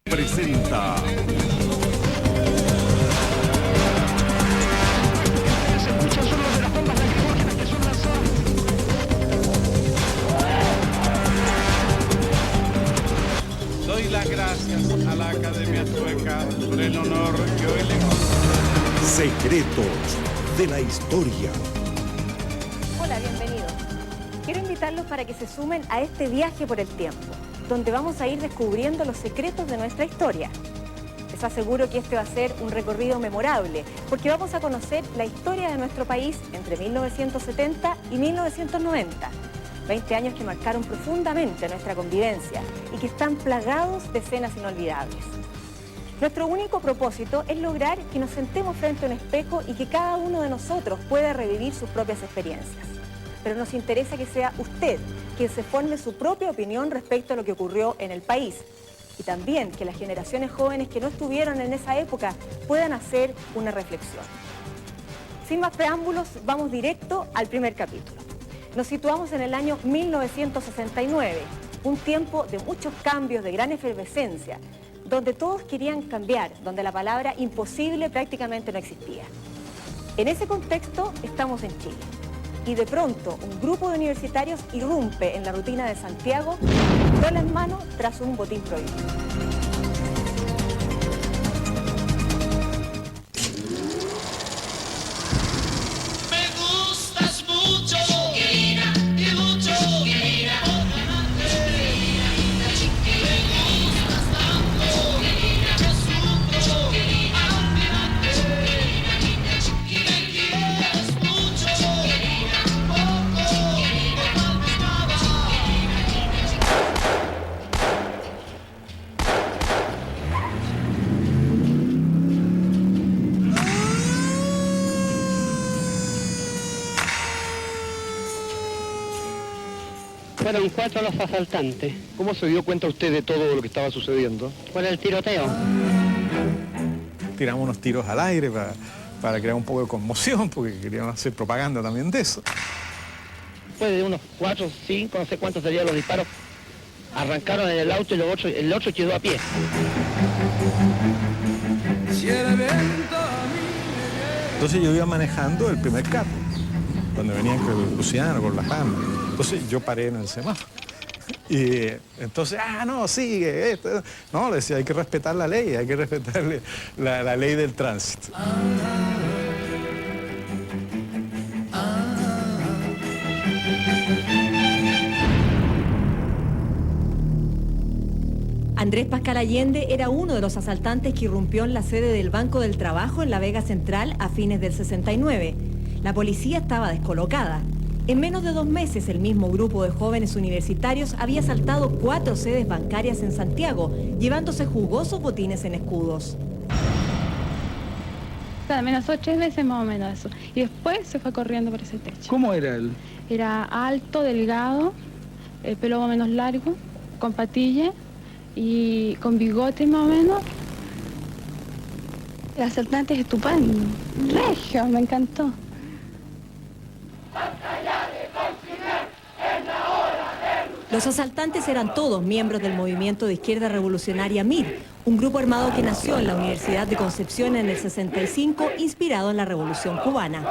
Presenta Doy las gracias a la Academia Sueca por el honor que hoy le concedo. Secretos de la Historia. Hola, bienvenidos. Quiero invitarlos para que se sumen a este viaje por el tiempo, donde vamos a ir descubriendo los secretos de nuestra historia. Les aseguro que este va a ser un recorrido memorable, porque vamos a conocer la historia de nuestro país entre 1970 y 1990. 20 años que marcaron profundamente nuestra convivencia y que están plagados de escenas inolvidables. Nuestro único propósito es lograr que nos sentemos frente a un espejo y que cada uno de nosotros pueda revivir sus propias experiencias. Pero nos interesa que sea usted quien se forme su propia opinión respecto a lo que ocurrió en el país. Y también que las generaciones jóvenes que no estuvieron en esa época puedan hacer una reflexión. Sin más preámbulos, vamos directo al primer capítulo. Nos situamos en el año 1969, un tiempo de muchos cambios, de gran efervescencia, donde todos querían cambiar, donde la palabra imposible prácticamente no existía. En ese contexto estamos en Chile. Y de pronto, un grupo de universitarios irrumpe en la rutina de Santiago, pistola en mano tras un botín prohibido. Fueron 4 los asaltantes. ¿Cómo se dio cuenta usted de todo lo que estaba sucediendo? Por el tiroteo. Tiramos unos tiros al aire para crear un poco de conmoción, porque queríamos hacer propaganda también de eso. Después de unos 4, 5, no sé cuántos serían los disparos, arrancaron en el auto y el otro quedó a pie. Entonces yo iba manejando el primer carro, cuando venían con Luciano, con la Jama. Entonces yo paré en el semáforo. Y entonces, no, sigue esto. No, le decía, hay que respetar la ley, hay que respetar la ley del tránsito. Andrés Pascal Allende era uno de los asaltantes que irrumpió en la sede del Banco del Trabajo en La Vega Central a fines del 69. La policía estaba descolocada. En menos de 2 meses, el mismo grupo de jóvenes universitarios había asaltado 4 sedes bancarias en Santiago, llevándose jugosos botines en escudos. Amenazó 3 veces más o menos eso. Y después se fue corriendo por ese techo. ¿Cómo era él? Era alto, delgado, pelo más o menos largo, con patillas y con bigote más o menos. El asaltante es estupendo. Regio, me encantó. Los asaltantes eran todos miembros del movimiento de izquierda revolucionaria MIR, un grupo armado que nació en la Universidad de Concepción en el 65, inspirado en la Revolución Cubana.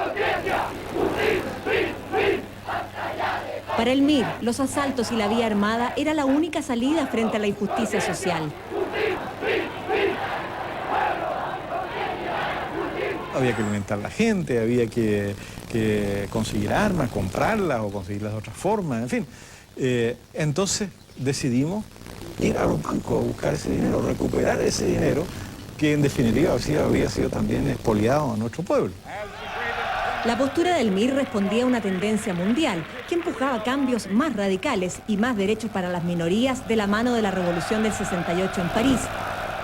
Para el MIR, los asaltos y la vía armada era la única salida frente a la injusticia social. Había que alimentar a la gente, había que conseguir armas, comprarlas o conseguirlas de otra forma, en fin. Entonces decidimos ir a los bancos a buscar ese dinero, recuperar ese dinero que en definitiva había sido también expoliado a nuestro pueblo. La postura del MIR respondía a una tendencia mundial que empujaba cambios más radicales y más derechos para las minorías de la mano de la Revolución del 68 en París.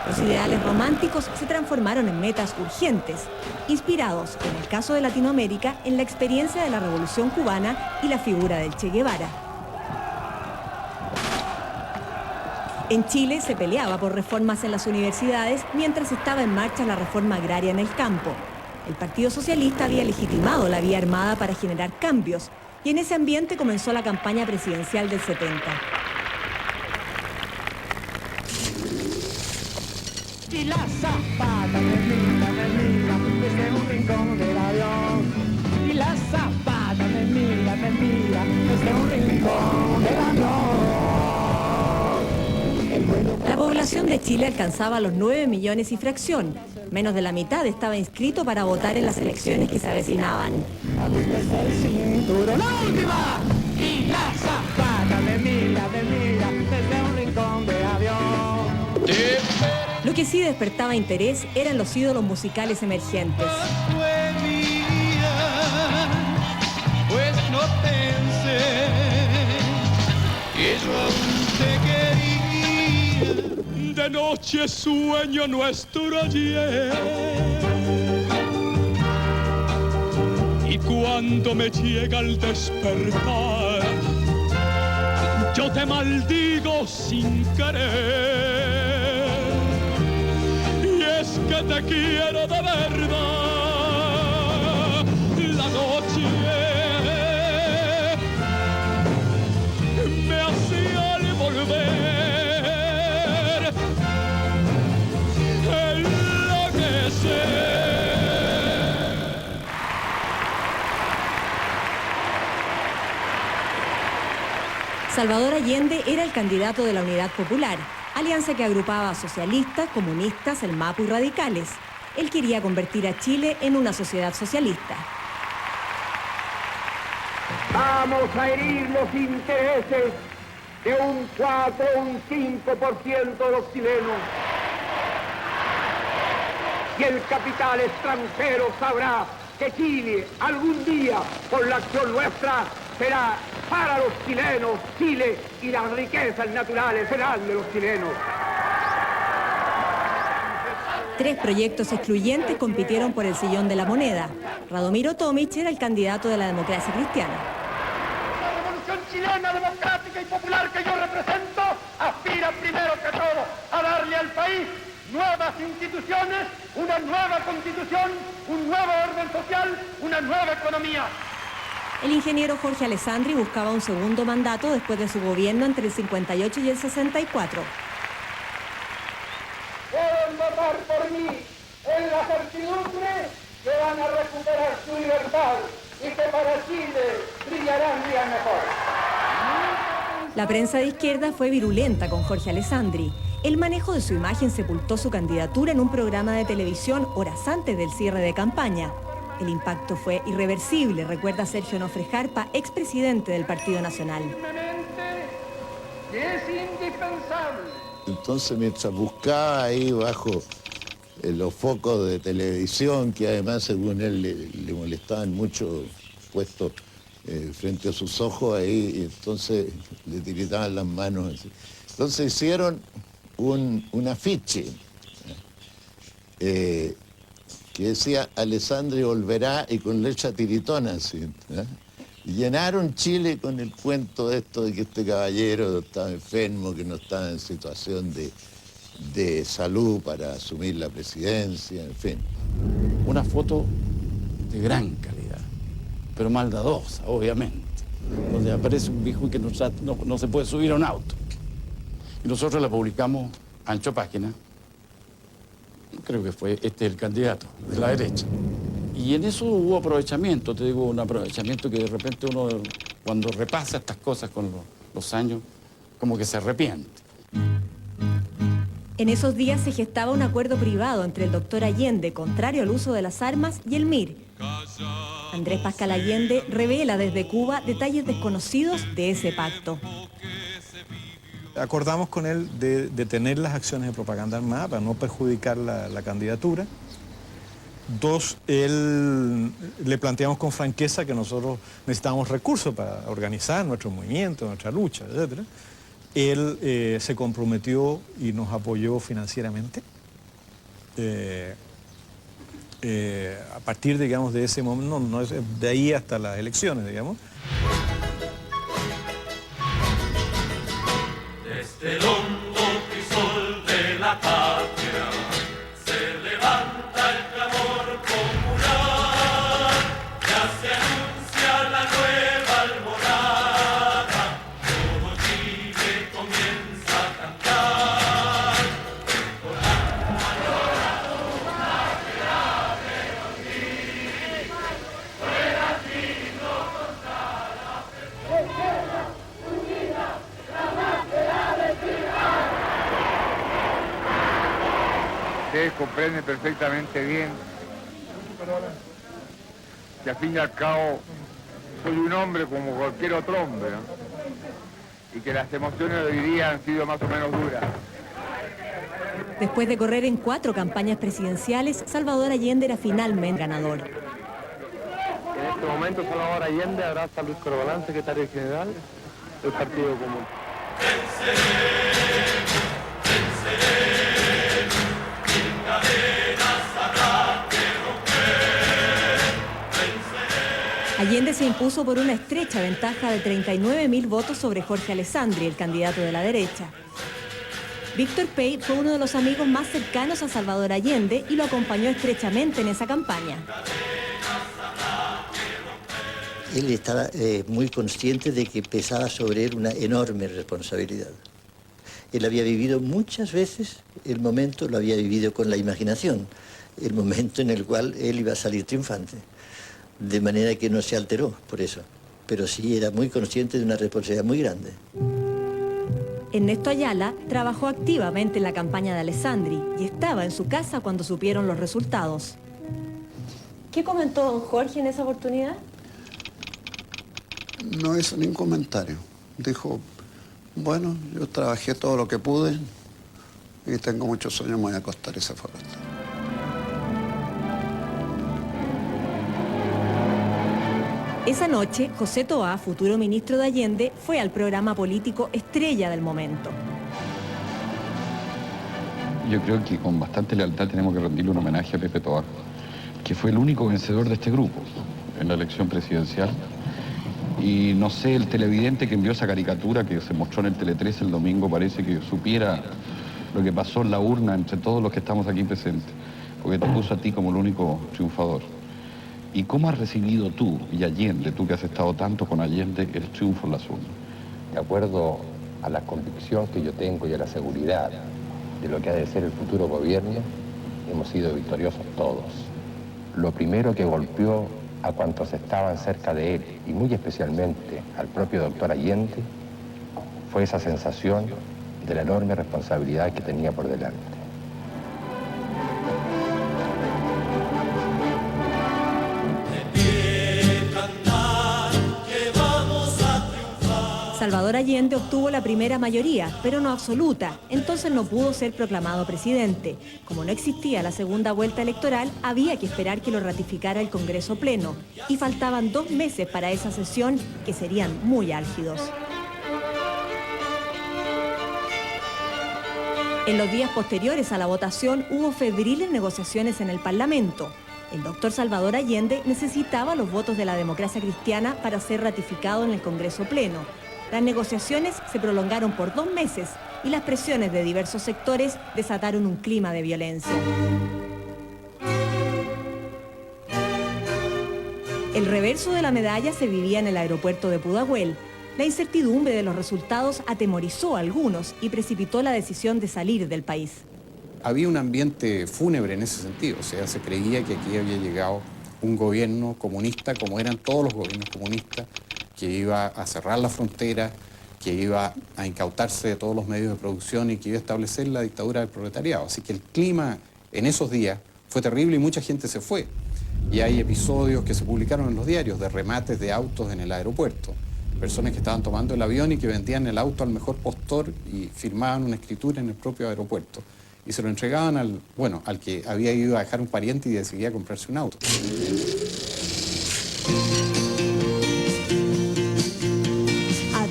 Los ideales románticos se transformaron en metas urgentes, inspirados, en el caso de Latinoamérica, en la experiencia de la Revolución Cubana y la figura del Che Guevara. En Chile se peleaba por reformas en las universidades mientras estaba en marcha la reforma agraria en el campo. El Partido Socialista había legitimado la vía armada para generar cambios y en ese ambiente comenzó la campaña presidencial del 70. Y la zapata me mira desde un rincón del avión. Y la zapata me mira desde un rincón del avión. La población de Chile alcanzaba los 9 millones y fracción. Menos de la mitad estaba inscrito para votar en las elecciones que se avecinaban. ¡La última! Y la zapata me mira desde un rincón del avión. Lo que sí despertaba interés eran los ídolos musicales emergentes. Fue mía, pues no pensé que yo aún te quería. De noche sueño nuestro ayer, y cuando me llega el despertar, yo te maldigo sin querer. Y es que te quiero de verdad. La noche me hacía al volver enloquecer. Salvador Allende era el candidato de la Unidad Popular, alianza que agrupaba a socialistas, comunistas, el MAPU y radicales. Él quería convertir a Chile en una sociedad socialista. Vamos a herir los intereses de un 4 o un 5% de los chilenos. Y el capital extranjero sabrá que Chile algún día, por la acción nuestra, será para los chilenos. Chile y las riquezas naturales serán de los chilenos. 3 proyectos excluyentes compitieron por el sillón de la moneda. Radomiro Tomic era el candidato de la democracia cristiana. La revolución chilena democrática y popular que yo represento aspira primero que todo a darle al país nuevas instituciones, una nueva constitución, un nuevo orden social, una nueva economía. El ingeniero Jorge Alessandri buscaba un segundo mandato después de su gobierno entre el 58 y el 64. Pueden votar por mí en la certidumbre que van a recuperar su libertad y que para Chile brillarán días mejores. La prensa de izquierda fue virulenta con Jorge Alessandri. El manejo de su imagen sepultó su candidatura en un programa de televisión horas antes del cierre de campaña. El impacto fue irreversible, recuerda Sergio Nofre Jarpa, expresidente del Partido Nacional. Es indispensable. Entonces, mientras buscaba ahí bajo los focos de televisión, que además, según él, le molestaban mucho puestos frente a sus ojos, ahí, y entonces le tiritaban las manos. Así. Entonces hicieron un afiche que decía Alessandri volverá, y con letra tiritona, así, y llenaron Chile con el cuento de esto de que este caballero estaba enfermo, que no estaba en situación de salud para asumir la presidencia, en fin. Una foto de gran calidad, pero maldadosa, obviamente, donde aparece un viejo que no se puede subir a un auto. Y nosotros la publicamos ancho página. Creo que fue el candidato de la derecha. Y en eso hubo aprovechamiento, te digo, un aprovechamiento que de repente uno, cuando repasa estas cosas con los años, como que se arrepiente. En esos días se gestaba un acuerdo privado entre el doctor Allende, contrario al uso de las armas, y el MIR. Andrés Pascal Allende revela desde Cuba detalles desconocidos de ese pacto. Acordamos con él de detener las acciones de propaganda armada para no perjudicar la candidatura. 2, le planteamos con franqueza que nosotros necesitábamos recursos para organizar nuestro movimiento, nuestra lucha, etc. Él se comprometió y nos apoyó financieramente. A partir, digamos, de ese momento, de ahí hasta las elecciones, digamos. Desde el hondo crisol de la patria se levanta el clamor popular, ya se anuncia la nueva alborada, todo Chile comienza a cantar. Ustedes comprenden perfectamente bien que al fin y al cabo soy un hombre como cualquier otro hombre, ¿no? Y que las emociones de hoy día han sido más o menos duras. Después de correr en 4 campañas presidenciales, Salvador Allende era finalmente ganador. En este momento Salvador Allende abraza a Luis Corbalán, secretario general del Partido Común. Allende se impuso por una estrecha ventaja de 39.000 votos sobre Jorge Alessandri, el candidato de la derecha. Víctor Pey fue uno de los amigos más cercanos a Salvador Allende y lo acompañó estrechamente en esa campaña. Él estaba muy consciente de que pesaba sobre él una enorme responsabilidad. Él había vivido muchas veces el momento, lo había vivido con la imaginación, el momento en el cual él iba a salir triunfante. De manera que no se alteró por eso, pero sí era muy consciente de una responsabilidad muy grande. Ernesto Ayala trabajó activamente en la campaña de Alessandri y estaba en su casa cuando supieron los resultados. ¿Qué comentó don Jorge en esa oportunidad? No hizo ningún comentario. Dijo, bueno, yo trabajé todo lo que pude y tengo muchos sueños, me voy a acostar y se fue a acostar. Esa noche, José Toá, futuro ministro de Allende, fue al programa político estrella del momento. Yo creo que con bastante lealtad tenemos que rendirle un homenaje a Pepe Toá, que fue el único vencedor de este grupo en la elección presidencial. Y no sé, el televidente que envió esa caricatura que se mostró en el Tele 13 el domingo parece que supiera lo que pasó en la urna entre todos los que estamos aquí presentes, porque te puso a ti como el único triunfador. ¿Y cómo has recibido tú y Allende, tú que has estado tanto con Allende, el triunfo en las urnas? De acuerdo a la convicción que yo tengo y a la seguridad de lo que ha de ser el futuro gobierno, hemos sido victoriosos todos. Lo primero que golpeó a cuantos estaban cerca de él, y muy especialmente al propio doctor Allende, fue esa sensación de la enorme responsabilidad que tenía por delante. Salvador Allende obtuvo la primera mayoría, pero no absoluta, entonces no pudo ser proclamado presidente. Como no existía la segunda vuelta electoral, había que esperar que lo ratificara el Congreso Pleno, y faltaban 2 meses para esa sesión, que serían muy álgidos. En los días posteriores a la votación hubo febriles negociaciones en el Parlamento. El doctor Salvador Allende necesitaba los votos de la democracia cristiana para ser ratificado en el Congreso Pleno. Las negociaciones se prolongaron por 2 meses y las presiones de diversos sectores desataron un clima de violencia. El reverso de la medalla se vivía en el aeropuerto de Pudahuel. La incertidumbre de los resultados atemorizó a algunos y precipitó la decisión de salir del país. Había un ambiente fúnebre en ese sentido, o sea, se creía que aquí había llegado un gobierno comunista, como eran todos los gobiernos comunistas, que iba a cerrar la frontera, que iba a incautarse de todos los medios de producción y que iba a establecer la dictadura del proletariado. Así que el clima en esos días fue terrible y mucha gente se fue. Y hay episodios que se publicaron en los diarios de remates de autos en el aeropuerto. Personas que estaban tomando el avión y que vendían el auto al mejor postor y firmaban una escritura en el propio aeropuerto. Y se lo entregaban al que había ido a dejar un pariente y decidía comprarse un auto.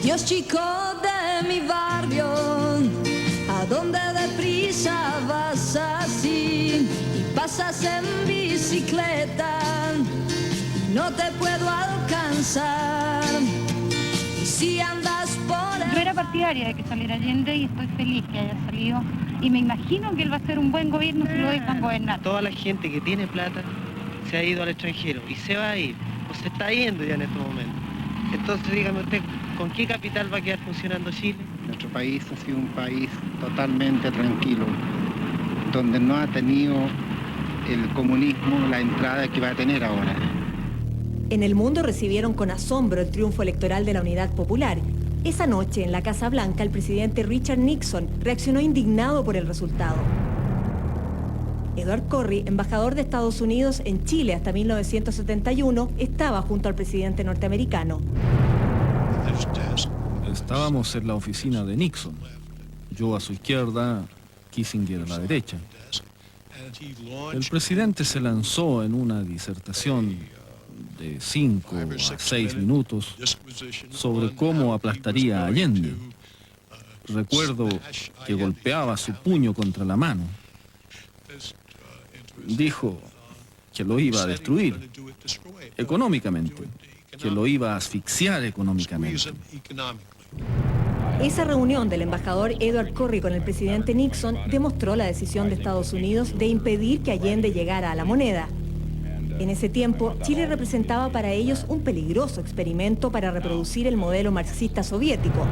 Adiós chico de mi barrio, ¿a dónde deprisa vas así? Y pasas en bicicleta, no te puedo alcanzar. Y si andas por Yo era partidaria de que saliera Allende y estoy feliz que haya salido. Y me imagino que él va a ser un buen gobierno si lo dejan gobernar. Toda la gente que tiene plata se ha ido al extranjero y se va a ir, o se está yendo ya en estos momentos. Entonces dígame usted, ¿con qué capital va a quedar funcionando Chile? Nuestro país ha sido un país totalmente tranquilo, donde no ha tenido el comunismo la entrada que va a tener ahora. En el mundo recibieron con asombro el triunfo electoral de la Unidad Popular. Esa noche, en la Casa Blanca, el presidente Richard Nixon reaccionó indignado por el resultado. Edward Corry, embajador de Estados Unidos en Chile hasta 1971, estaba junto al presidente norteamericano. Estábamos en la oficina de Nixon, yo a su izquierda, Kissinger a la derecha. El presidente se lanzó en una disertación de 5 a 6 minutos sobre cómo aplastaría a Allende. Recuerdo que golpeaba su puño contra la mano. Dijo que lo iba a destruir económicamente, que lo iba a asfixiar económicamente. Esa reunión del embajador Edward Corry con el presidente Nixon demostró la decisión de Estados Unidos de impedir que Allende llegara a la moneda. En ese tiempo, Chile representaba para ellos un peligroso experimento para reproducir el modelo marxista soviético.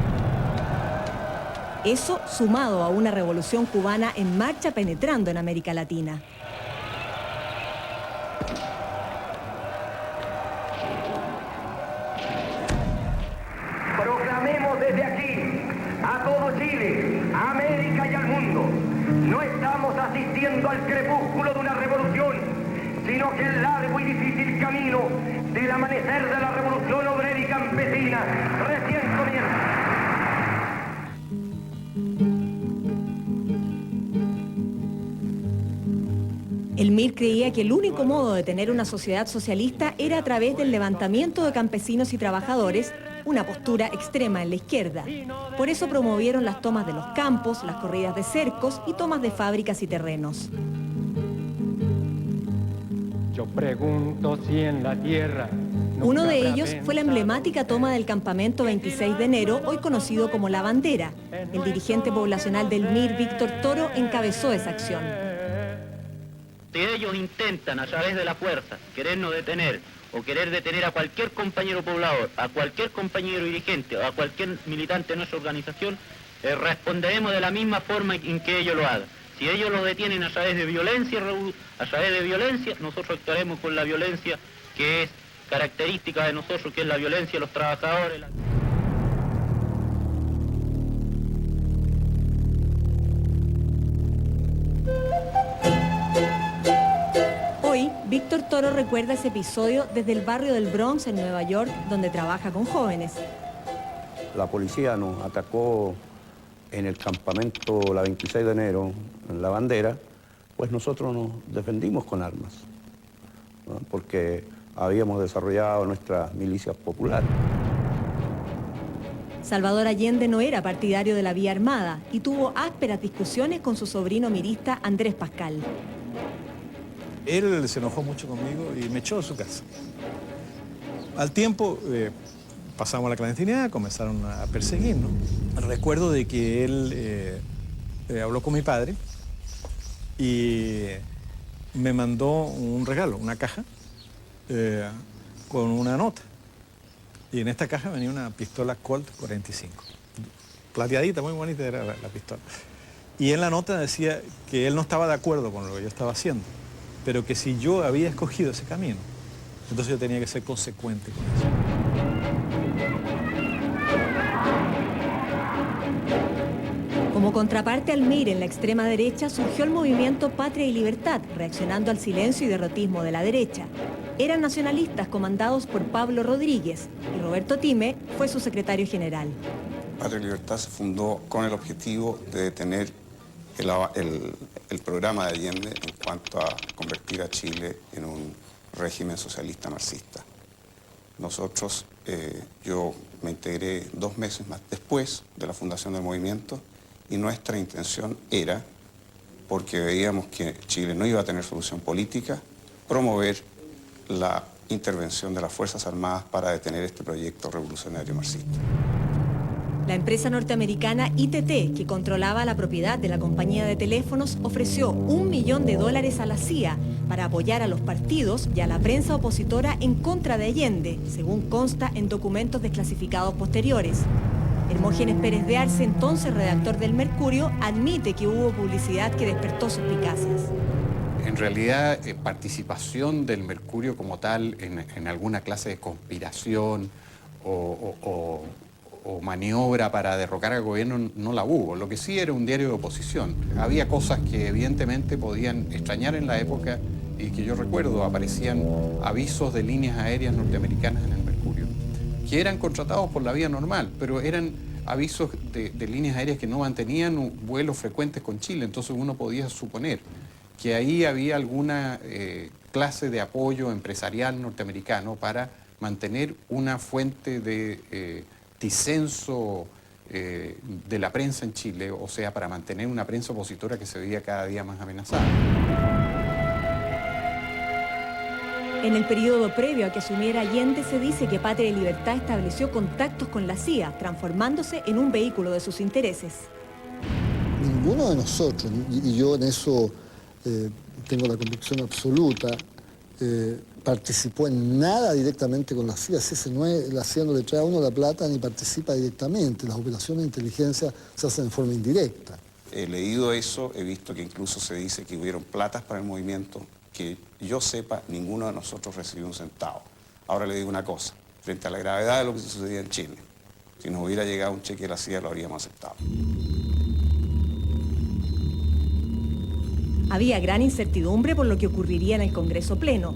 Eso sumado a una revolución cubana en marcha penetrando en América Latina. Proclamemos desde aquí a todo Chile, a América y al mundo: no estamos asistiendo al crepúsculo de una revolución, sino que el largo y difícil camino del amanecer de la revolución obrera y campesina recién comienza. El MIR creía que el único modo de tener una sociedad socialista era a través del levantamiento de campesinos y trabajadores, una postura extrema en la izquierda. Por eso promovieron las tomas de los campos, las corridas de cercos y tomas de fábricas y terrenos. Yo pregunto si en la tierra... Uno de ellos fue la emblemática toma del campamento 26 de enero, hoy conocido como La Bandera. El dirigente poblacional del MIR, Víctor Toro, encabezó esa acción. Si ellos intentan a través de la fuerza querernos detener o querer detener a cualquier compañero poblador, a cualquier compañero dirigente o a cualquier militante de nuestra organización, responderemos de la misma forma en que ellos lo hagan. Si ellos lo detienen a través de violencia, nosotros actuaremos con la violencia que es característica de nosotros, que es la violencia de los trabajadores. Hoy, Víctor Toro recuerda ese episodio desde el barrio del Bronx en Nueva York, donde trabaja con jóvenes. La policía nos atacó en el campamento la 26 de enero, en La Bandera, pues nosotros nos defendimos con armas, ¿no? Porque habíamos desarrollado nuestra milicia popular. Salvador Allende no era partidario de la vía armada y tuvo ásperas discusiones con su sobrino mirista Andrés Pascal. Él se enojó mucho conmigo y me echó de su casa. Al tiempo pasamos a la clandestinidad, comenzaron a perseguirnos. Recuerdo de que él habló con mi padre y me mandó un regalo, una caja, con una nota. Y en esta caja venía una pistola Colt 45. Plateadita, muy bonita era la pistola. Y en la nota decía que él no estaba de acuerdo con lo que yo estaba haciendo, pero que si yo había escogido ese camino, entonces yo tenía que ser consecuente con eso. Como contraparte al MIR en la extrema derecha surgió el movimiento Patria y Libertad, reaccionando al silencio y derrotismo de la derecha. Eran nacionalistas comandados por Pablo Rodríguez y Roberto Time fue su secretario general. Patria y Libertad se fundó con el objetivo de detener el programa de Allende en cuanto a convertir a Chile en un régimen socialista marxista. Nosotros, yo me integré 2 meses más después de la fundación del movimiento y nuestra intención era, porque veíamos que Chile no iba a tener solución política, promover la intervención de las Fuerzas Armadas para detener este proyecto revolucionario marxista. La empresa norteamericana ITT, que controlaba la propiedad de la compañía de teléfonos, ofreció $1 millón a la CIA para apoyar a los partidos y a la prensa opositora en contra de Allende, según consta en documentos desclasificados posteriores. Hermógenes Pérez de Arce, entonces redactor del Mercurio, admite que hubo publicidad que despertó suspicacias. En realidad, participación del Mercurio como tal en alguna clase de conspiración o o maniobra para derrocar al gobierno no la hubo. Lo que sí era un diario de oposición. Había cosas que evidentemente podían extrañar en la época y que yo recuerdo, aparecían avisos de líneas aéreas norteamericanas en el Mercurio, que eran contratados por la vía normal, pero eran avisos de líneas aéreas que no mantenían vuelos frecuentes con Chile, entonces uno podía suponer que ahí había alguna clase de apoyo empresarial norteamericano para mantener una fuente de disenso de la prensa en Chile, o sea, para mantener una prensa opositora que se veía cada día más amenazada. En el periodo previo a que asumiera Allende se dice que Patria y Libertad estableció contactos con la CIA, transformándose en un vehículo de sus intereses. Ninguno de nosotros, y yo en eso tengo la convicción absoluta, participó en nada directamente con la CIA. La CIA no le trae a uno la plata ni participa directamente. Las operaciones de inteligencia se hacen de forma indirecta. He leído eso, he visto que incluso se dice que hubieron platas para el movimiento. Que yo sepa, ninguno de nosotros recibió un centavo. Ahora le digo una cosa, frente a la gravedad de lo que sucedía en Chile, si nos hubiera llegado un cheque de la CIA lo habríamos aceptado. Había gran incertidumbre por lo que ocurriría en el Congreso Pleno.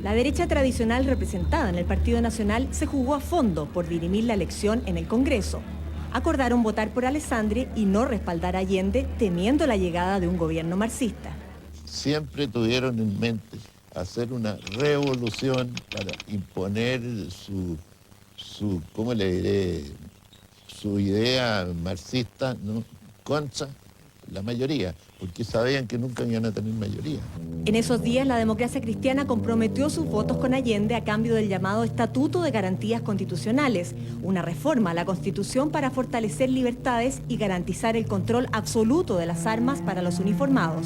La derecha tradicional representada en el Partido Nacional se jugó a fondo por dirimir la elección en el Congreso. Acordaron votar por Alessandri y no respaldar a Allende, temiendo la llegada de un gobierno marxista. Siempre tuvieron en mente hacer una revolución para imponer ¿cómo le diré?, su idea marxista, ¿no?, contra la mayoría, porque sabían que nunca iban a tener mayoría. En esos días, la democracia cristiana comprometió sus votos con Allende a cambio del llamado Estatuto de Garantías Constitucionales, una reforma a la Constitución para fortalecer libertades y garantizar el control absoluto de las armas para los uniformados.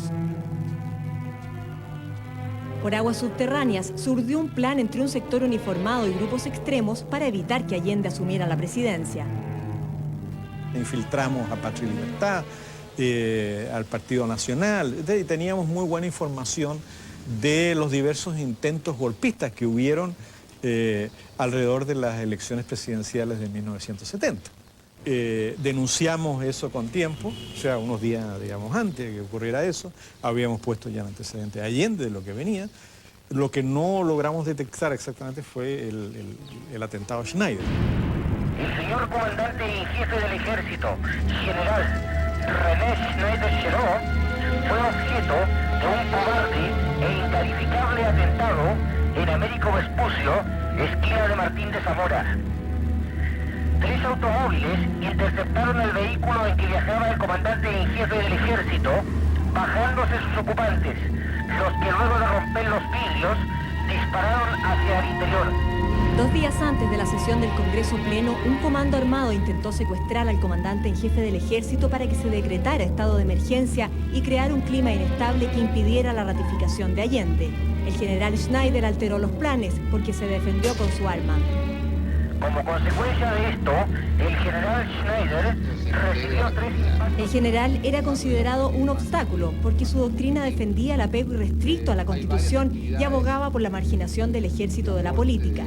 Por aguas subterráneas, surgió un plan entre un sector uniformado y grupos extremos para evitar que Allende asumiera la presidencia. Infiltramos a Patria y Libertad, al Partido Nacional, y teníamos muy buena información de los diversos intentos golpistas que hubieron alrededor de las elecciones presidenciales de 1970. Denunciamos eso con tiempo, o sea, unos días, digamos, antes de que ocurriera eso, habíamos puesto ya el antecedente de Allende de lo que venía. Lo que no logramos detectar exactamente fue el atentado a Schneider. El señor comandante en jefe del ejército, general René Schneider-Cherot, fue objeto de un cobarde e incalificable atentado en Américo Vespucio, esquina de Martín de Zamora. 3 automóviles interceptaron el vehículo en que viajaba el comandante en jefe del ejército, bajándose sus ocupantes, los que luego de romper los vidrios dispararon hacia el interior. 2 días antes de la sesión del Congreso Pleno, un comando armado intentó secuestrar al comandante en jefe del ejército para que se decretara estado de emergencia y crear un clima inestable que impidiera la ratificación de Allende. El general Schneider alteró los planes porque se defendió con su arma. Como consecuencia de esto, el general Schneider recibió 3 impactos. El general era considerado un obstáculo porque su doctrina defendía el apego irrestricto a la Constitución y abogaba por la marginación del ejército de la política.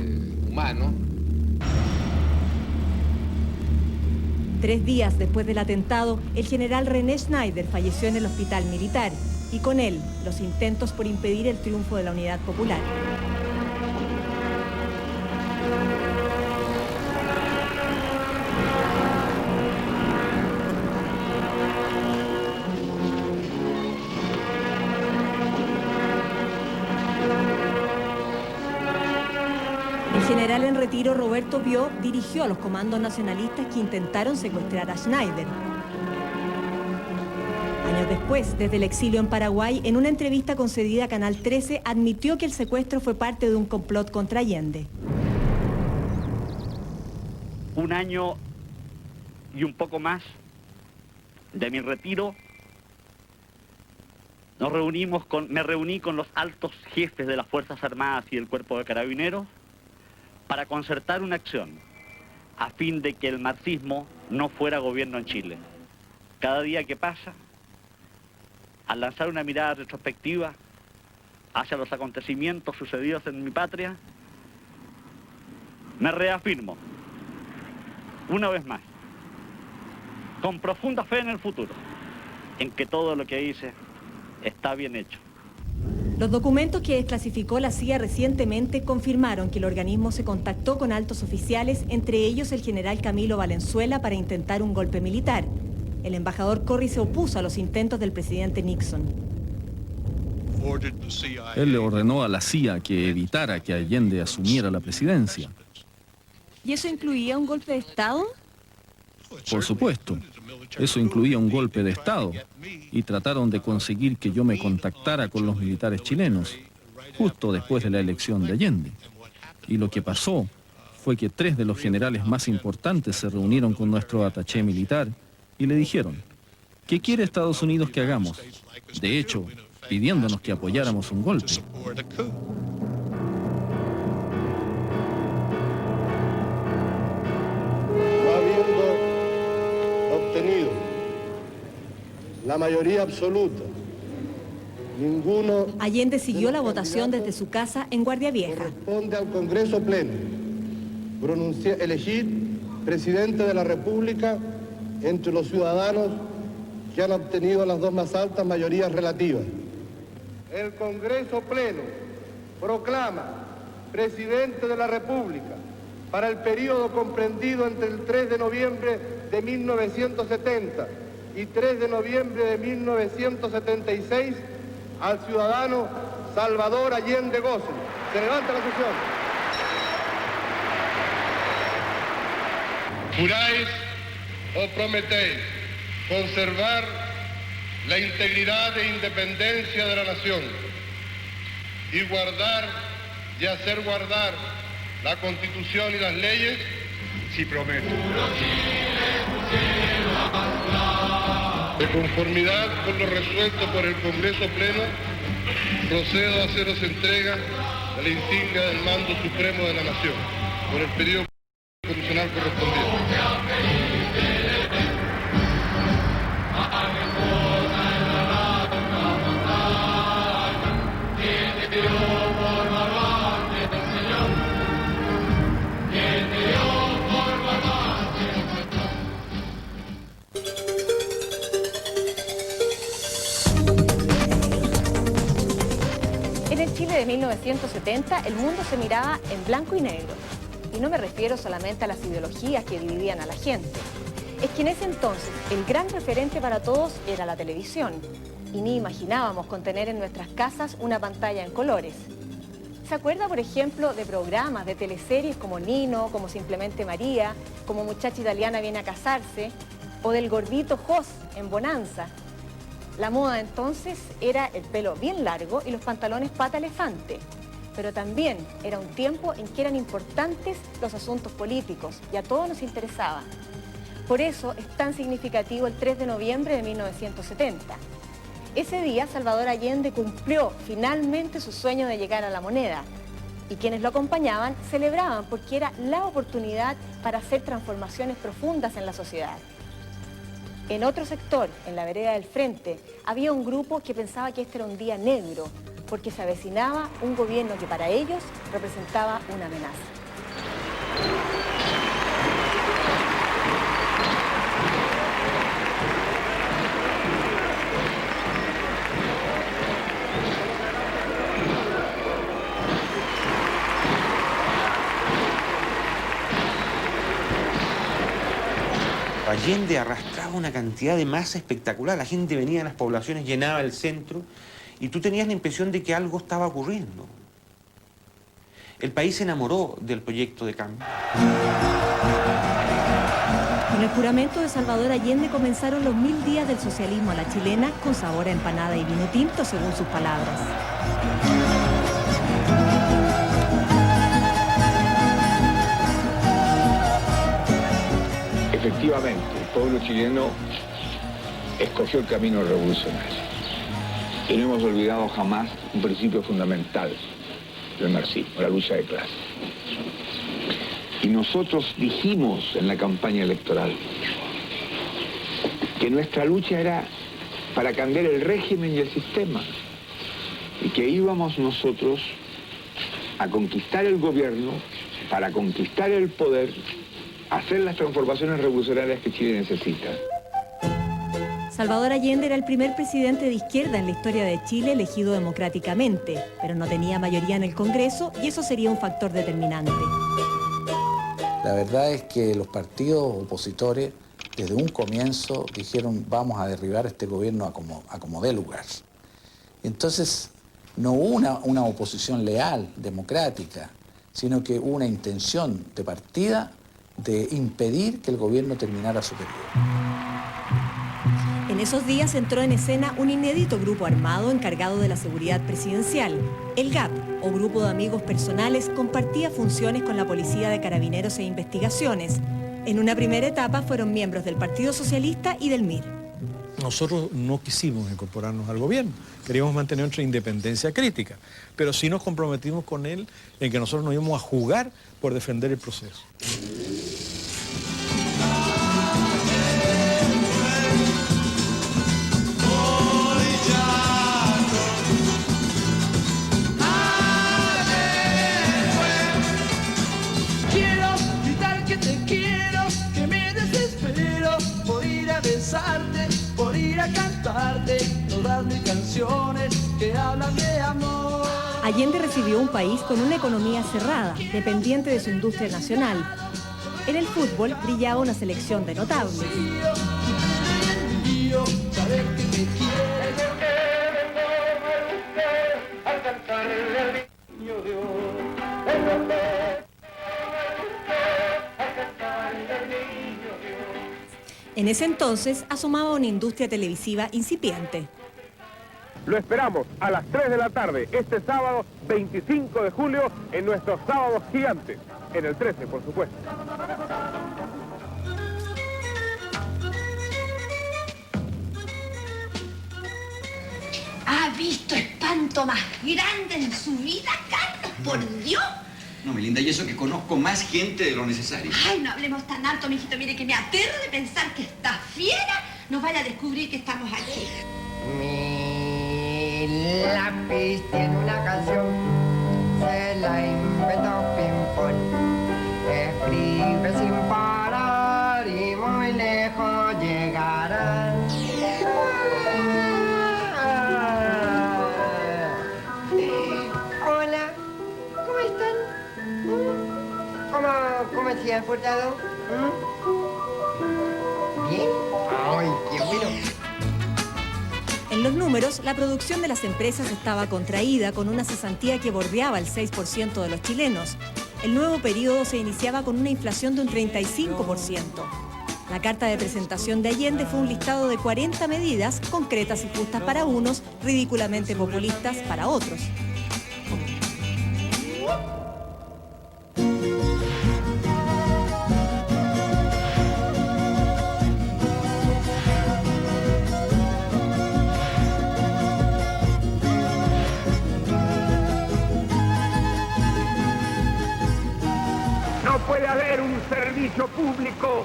3 días después del atentado, el general René Schneider falleció en el hospital militar y con él los intentos por impedir el triunfo de la Unidad Popular. El general en retiro Roberto Bió dirigió a los comandos nacionalistas que intentaron secuestrar a Schneider. Años después, desde el exilio en Paraguay, en una entrevista concedida a Canal 13, admitió que el secuestro fue parte de un complot contra Allende. Un año y un poco más de mi retiro, me reuní con los altos jefes de las Fuerzas Armadas y el Cuerpo de Carabineros para concertar una acción a fin de que el marxismo no fuera gobierno en Chile. Cada día que pasa, al lanzar una mirada retrospectiva hacia los acontecimientos sucedidos en mi patria, Me reafirmo, una vez más, con profunda fe en el futuro, en que todo lo que hice está bien hecho. Los documentos que desclasificó la CIA recientemente confirmaron que el organismo se contactó con altos oficiales, entre ellos el general Camilo Valenzuela, para intentar un golpe militar. El embajador Corry se opuso a los intentos del presidente Nixon. Él le ordenó a la CIA que evitara que Allende asumiera la presidencia. ¿Y eso incluía un golpe de Estado? Por supuesto, eso incluía un golpe de Estado, y trataron de conseguir que yo me contactara con los militares chilenos, justo después de la elección de Allende. Y lo que pasó fue que 3 de los generales más importantes se reunieron con nuestro attaché militar y le dijeron, ¿qué quiere Estados Unidos que hagamos? De hecho, pidiéndonos que apoyáramos un golpe. Obtenido la mayoría absoluta, ninguno Allende siguió la votación desde su casa en Guardia Vieja. Corresponde al Congreso Pleno elegir presidente de la República entre los ciudadanos que han obtenido las 2 más altas mayorías relativas. El Congreso Pleno proclama presidente de la República para el periodo comprendido entre el 3 de noviembre de 1970 y 3 de noviembre de 1976 al ciudadano Salvador Allende Gómez. Se levanta la sesión. Juráis o prometéis conservar la integridad e independencia de la nación y guardar y hacer guardar la Constitución y las leyes. Sí, prometo. De conformidad con lo resuelto por el Congreso Pleno, procedo a haceros entrega de la insignia del mando supremo de la nación por el periodo constitucional correspondiente. En el Chile de 1970, el mundo se miraba en blanco y negro. Y no me refiero solamente a las ideologías que dividían a la gente. Es que en ese entonces, el gran referente para todos era la televisión. Y ni imaginábamos con tener en nuestras casas una pantalla en colores. ¿Se acuerda, por ejemplo, de programas, de teleseries como Nino, como Simplemente María, como Muchacha Italiana viene a casarse, o del gordito Jos en Bonanza? La moda entonces era el pelo bien largo y los pantalones pata elefante. Pero también era un tiempo en que eran importantes los asuntos políticos y a todos nos interesaba. Por eso es tan significativo el 3 de noviembre de 1970. Ese día Salvador Allende cumplió finalmente su sueño de llegar a la moneda. Y quienes lo acompañaban celebraban porque era la oportunidad para hacer transformaciones profundas en la sociedad. En otro sector, en la vereda del frente, había un grupo que pensaba que este era un día negro, porque se avecinaba un gobierno que para ellos representaba una amenaza. Allende arrastraba una cantidad de masa espectacular. La gente venía a las poblaciones, llenaba el centro y tú tenías la impresión de que algo estaba ocurriendo. El país se enamoró del proyecto de cambio. Con el juramento de Salvador Allende comenzaron los 1000 días del socialismo a la chilena, con sabor a empanada y vino tinto, según sus palabras. Efectivamente, el pueblo chileno escogió el camino revolucionario. Y no hemos olvidado jamás un principio fundamental del marxismo, la lucha de clases. Y nosotros dijimos en la campaña electoral que nuestra lucha era para cambiar el régimen y el sistema, y que íbamos nosotros a conquistar el gobierno para conquistar el poder, hacer las transformaciones revolucionarias que Chile necesita. Salvador Allende era el primer presidente de izquierda en la historia de Chile elegido democráticamente, pero no tenía mayoría en el Congreso y eso sería un factor determinante. La verdad es que los partidos opositores desde un comienzo dijeron vamos a derribar este gobierno a como dé lugar. Entonces no hubo una oposición leal, democrática, sino que hubo una intención de partida de impedir que el gobierno terminara su periodo. En esos días entró en escena un inédito grupo armado encargado de la seguridad presidencial. El GAP, o Grupo de Amigos Personales, compartía funciones con la Policía de Carabineros e Investigaciones. En una primera etapa fueron miembros del Partido Socialista y del MIR. Nosotros no quisimos incorporarnos al gobierno, queríamos mantener nuestra independencia crítica, pero sí nos comprometimos con él en que nosotros nos íbamos a jugar por defender el proceso. Por ir a cantarte todas mis canciones que hablan de amor. Allende recibió un país con una economía cerrada, dependiente de su industria nacional. En el fútbol brillaba una selección de notables. En ese entonces asomaba una industria televisiva incipiente. Lo esperamos a las 3 de la tarde, este sábado 25 de julio, en nuestros Sábados Gigantes, en el 13, por supuesto. ¿Ha visto espanto más grande en su vida, Carlos? ¡Por Dios! No, mi linda, y eso que conozco más gente de lo necesario. Ay, no hablemos tan alto, mijito. Mire que me aterra de pensar que esta fiera nos vaya a descubrir que estamos aquí. Mi lápiz tiene una canción, se la inventó Pimpón. Escribe sin parar y muy lejos llegará. Hola, ¿cómo están? ¿Cómo se han portado? ¿Bien? ¡Ay, qué bueno! En los números, la producción de las empresas estaba contraída con una cesantía que bordeaba el 6% de los chilenos. El nuevo periodo se iniciaba con una inflación de un 35%. La carta de presentación de Allende fue un listado de 40 medidas concretas y justas para unos, ridículamente populistas para otros. No puede haber un servicio público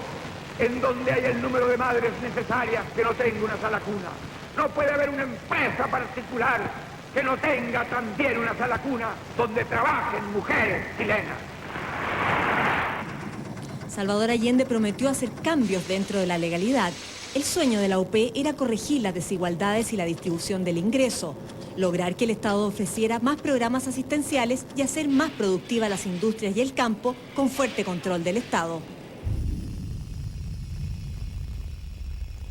en donde haya el número de madres necesarias que no tenga una sala cuna. No puede haber una empresa particular que no tenga también una sala cuna donde trabajen mujeres chilenas. Salvador Allende prometió hacer cambios dentro de la legalidad. El sueño de la UP era corregir las desigualdades y la distribución del ingreso, lograr que el Estado ofreciera más programas asistenciales y hacer más productivas las industrias y el campo con fuerte control del Estado.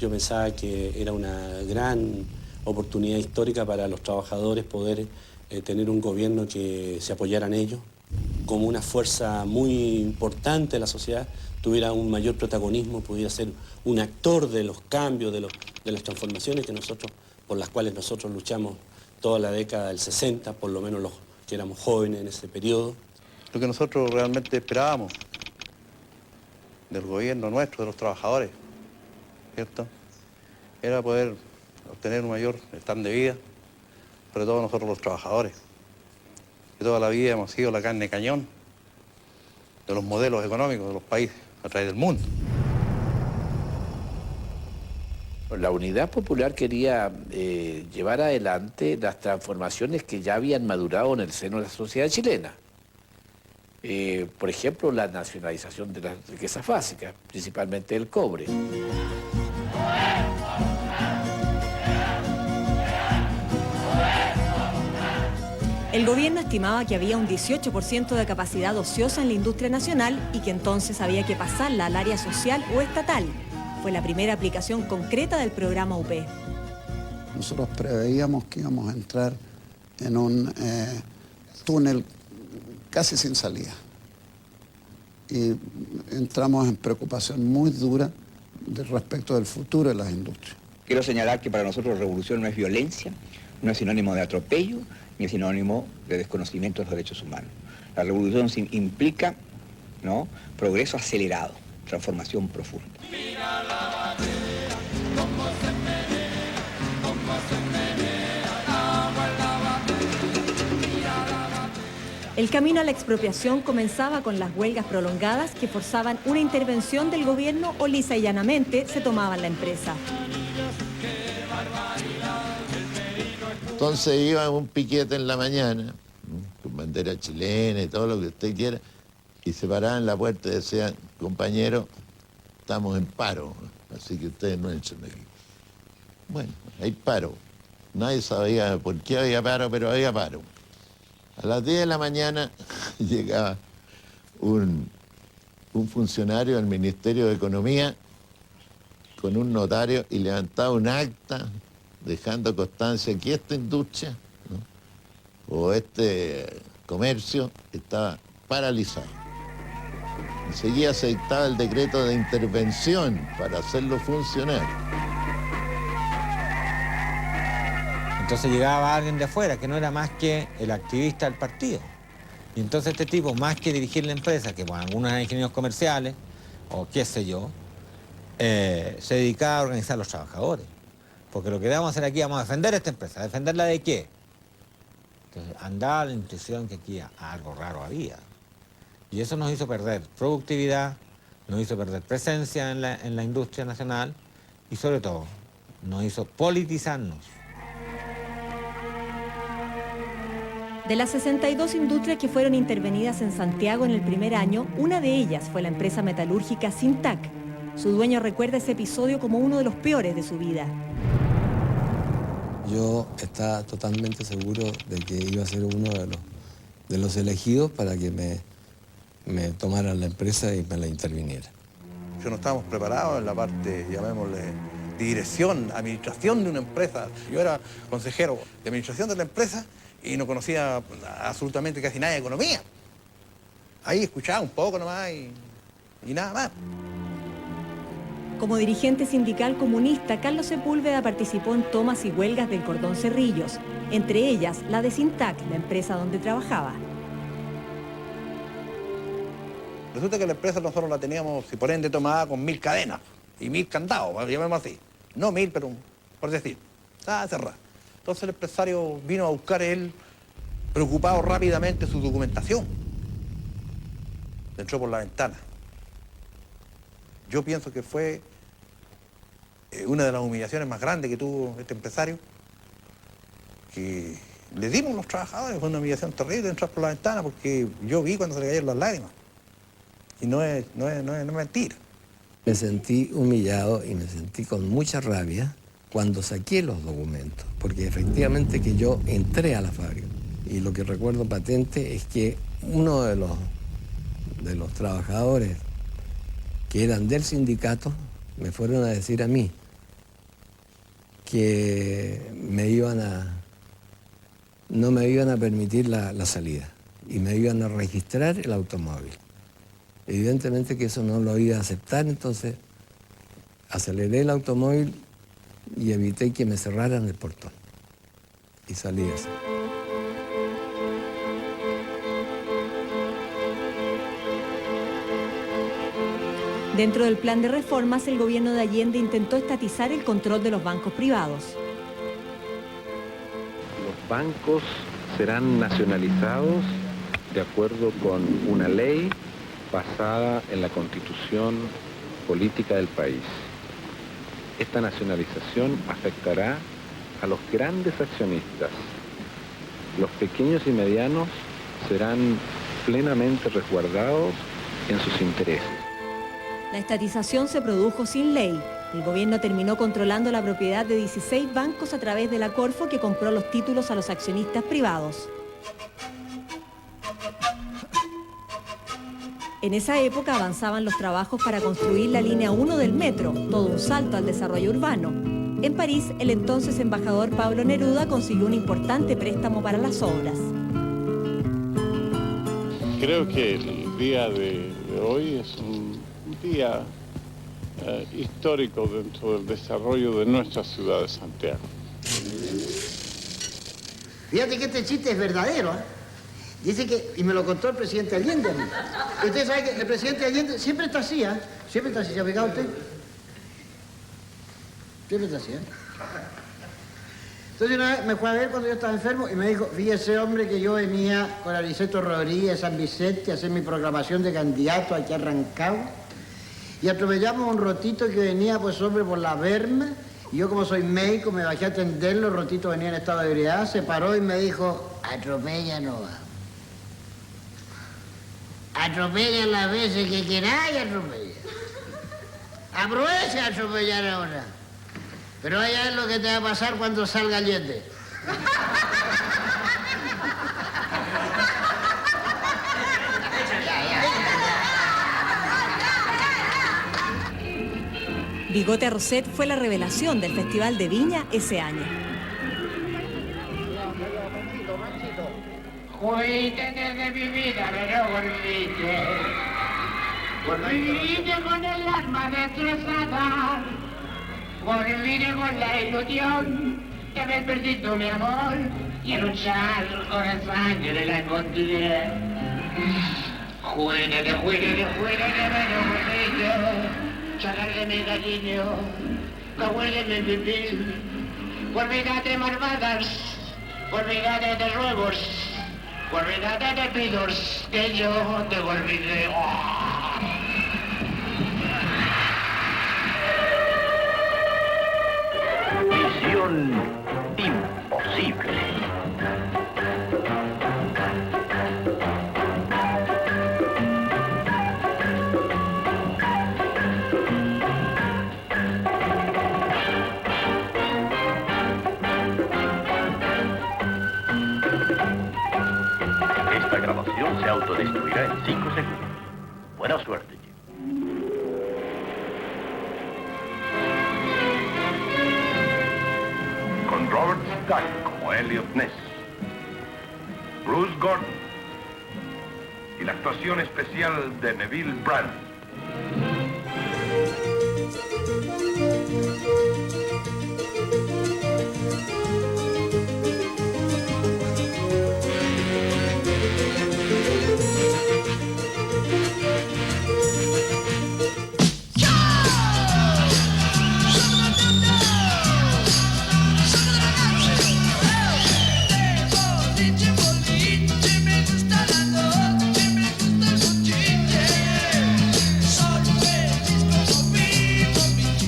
Yo pensaba que era una gran oportunidad histórica para los trabajadores poder tener un gobierno que se apoyara en ellos, como una fuerza muy importante de la sociedad, tuviera un mayor protagonismo, pudiera ser un actor de los cambios, de las transformaciones por las cuales nosotros luchamos toda la década del 60, por lo menos los que éramos jóvenes en ese periodo. Lo que nosotros realmente esperábamos del gobierno nuestro, de los trabajadores, ¿cierto? Era poder obtener un mayor estándar de vida, sobre todo nosotros los trabajadores, que toda la vida hemos sido la carne de cañón de los modelos económicos de los países a través del mundo. La Unidad Popular quería llevar adelante las transformaciones que ya habían madurado en el seno de la sociedad chilena. Por ejemplo, la nacionalización de las riquezas básicas, principalmente el cobre. El gobierno estimaba que había un 18% de capacidad ociosa en la industria nacional y que entonces había que pasarla al área social o estatal. Fue la primera aplicación concreta del programa UP. Nosotros preveíamos que íbamos a entrar en un túnel casi sin salida. Y entramos en preocupación muy dura respecto del futuro de las industrias. Quiero señalar que para nosotros revolución no es violencia, no es sinónimo de atropello, ni es sinónimo de desconocimiento de los derechos humanos. La revolución implica, ¿no?, progreso acelerado, transformación profunda. El camino a la expropiación comenzaba con las huelgas prolongadas que forzaban una intervención del gobierno o lisa y llanamente se tomaban la empresa. Entonces iba a un piquete en la mañana, con bandera chilena y todo lo que usted quiera, y se paraban en la puerta y decían, compañero, estamos en paro, así que ustedes no entren aquí. Bueno, hay paro. Nadie sabía por qué había paro, pero había paro. A las 10 de la mañana llegaba un funcionario del Ministerio de Economía con un notario y levantaba un acta dejando constancia que esta industria, ¿no?, o este comercio estaba paralizado. Enseguida se dictaba el decreto de intervención para hacerlo funcionar. Entonces llegaba alguien de afuera, que no era más que el activista del partido. Y entonces este tipo, más que dirigir la empresa, que bueno, algunos eran ingenieros comerciales, o qué sé yo, se dedicaba a organizar a los trabajadores. Porque lo que vamos a hacer aquí, vamos a defender esta empresa. ¿Defenderla de qué? Entonces andaba la intuición que aquí algo raro había. Y eso nos hizo perder productividad, nos hizo perder presencia en la industria nacional y sobre todo nos hizo politizarnos. De las 62 industrias que fueron intervenidas en Santiago en el primer año, una de ellas fue la empresa metalúrgica Sintac. Su dueño recuerda ese episodio como uno de los peores de su vida. Yo estaba totalmente seguro de que iba a ser uno de los elegidos para que me tomaran la empresa y me la interviniera. No estábamos preparados en la parte, llamémosle, de dirección, administración de una empresa. Yo era consejero de administración de la empresa y no conocía absolutamente casi nada de economía. Ahí escuchaba un poco nomás y nada más. Como dirigente sindical comunista, Carlos Sepúlveda participó en tomas y huelgas del Cordón Cerrillos, entre ellas la de Sintac, la empresa donde trabajaba. Resulta que la empresa nosotros la teníamos, si por ende, tomada con 1000 cadenas y 1000 candados, llamémoslo así. No 1000, pero por decir, estaba cerrada. Entonces el empresario vino a buscar él, preocupado rápidamente, su documentación. Entró por la ventana. Yo pienso que fue una de las humillaciones más grandes que tuvo este empresario, que le dimos a los trabajadores. Fue una humillación terrible entrar por la ventana, porque yo vi cuando se le cayeron las lágrimas. Y no es mentira. Me sentí humillado y me sentí con mucha rabia cuando saqué los documentos, porque efectivamente que yo entré a la fábrica. Y lo que recuerdo patente es que uno de los trabajadores que eran del sindicato me fueron a decir a mí que no me iban a permitir la salida y me iban a registrar el automóvil. Evidentemente que eso no lo iba a aceptar, entonces aceleré el automóvil y evité que me cerraran el portón. Y salí así. Dentro del plan de reformas, el gobierno de Allende intentó estatizar el control de los bancos privados. Los bancos serán nacionalizados de acuerdo con una ley basada en la constitución política del país. Esta nacionalización afectará a los grandes accionistas. Los pequeños y medianos serán plenamente resguardados en sus intereses. La estatización se produjo sin ley. El gobierno terminó controlando la propiedad de 16 bancos a través de la Corfo, que compró los títulos a los accionistas privados. En esa época avanzaban los trabajos para construir la línea 1 del metro, todo un salto al desarrollo urbano. En París, el entonces embajador Pablo Neruda consiguió un importante préstamo para las obras. Creo que el día de hoy es un día histórico dentro del desarrollo de nuestra ciudad de Santiago. Fíjate que este chiste es verdadero, ¿eh? Dice que, y me lo contó el presidente Allende. Usted sabe que el presidente Allende siempre está así, ¿eh? Siempre está así, ¿se ha fijado usted? Siempre está así, ¿eh? Entonces una vez me fue a ver cuando yo estaba enfermo y me dijo, fíjese hombre que yo venía con Aniceto Rodríguez, San Vicente, a hacer mi proclamación de candidato aquí a Rancagua, y atropellamos un rotito que venía, pues hombre, por la Berma, y yo como soy médico me bajé a atenderlo, el rotito venía en estado de ebriedad, se paró y me dijo, atropella no va. Atropella las veces que queráis, atropella. Aprovecha a atropellar ahora. Pero allá es lo que te va a pasar cuando salga Allende. Bigote Roset fue la revelación del Festival de Viña ese año. Fuiste desde mi vida, pero volviste con el alma destrozada, volviste con la ilusión que me perdiste mi amor y en un charco de sangre la encontré. Juegue, pero volviste, chalar de mi cariño, que huele mi pipí, olvídate malvadas, olvídate de ruegos. Olvídate de pidos que yo te olvidé. Misión imposible. Esta grabación se autodestruirá en 5 segundos. Buena suerte, Jim. Con Robert Stack como Elliot Ness, Bruce Gordon y la actuación especial de Neville Brand.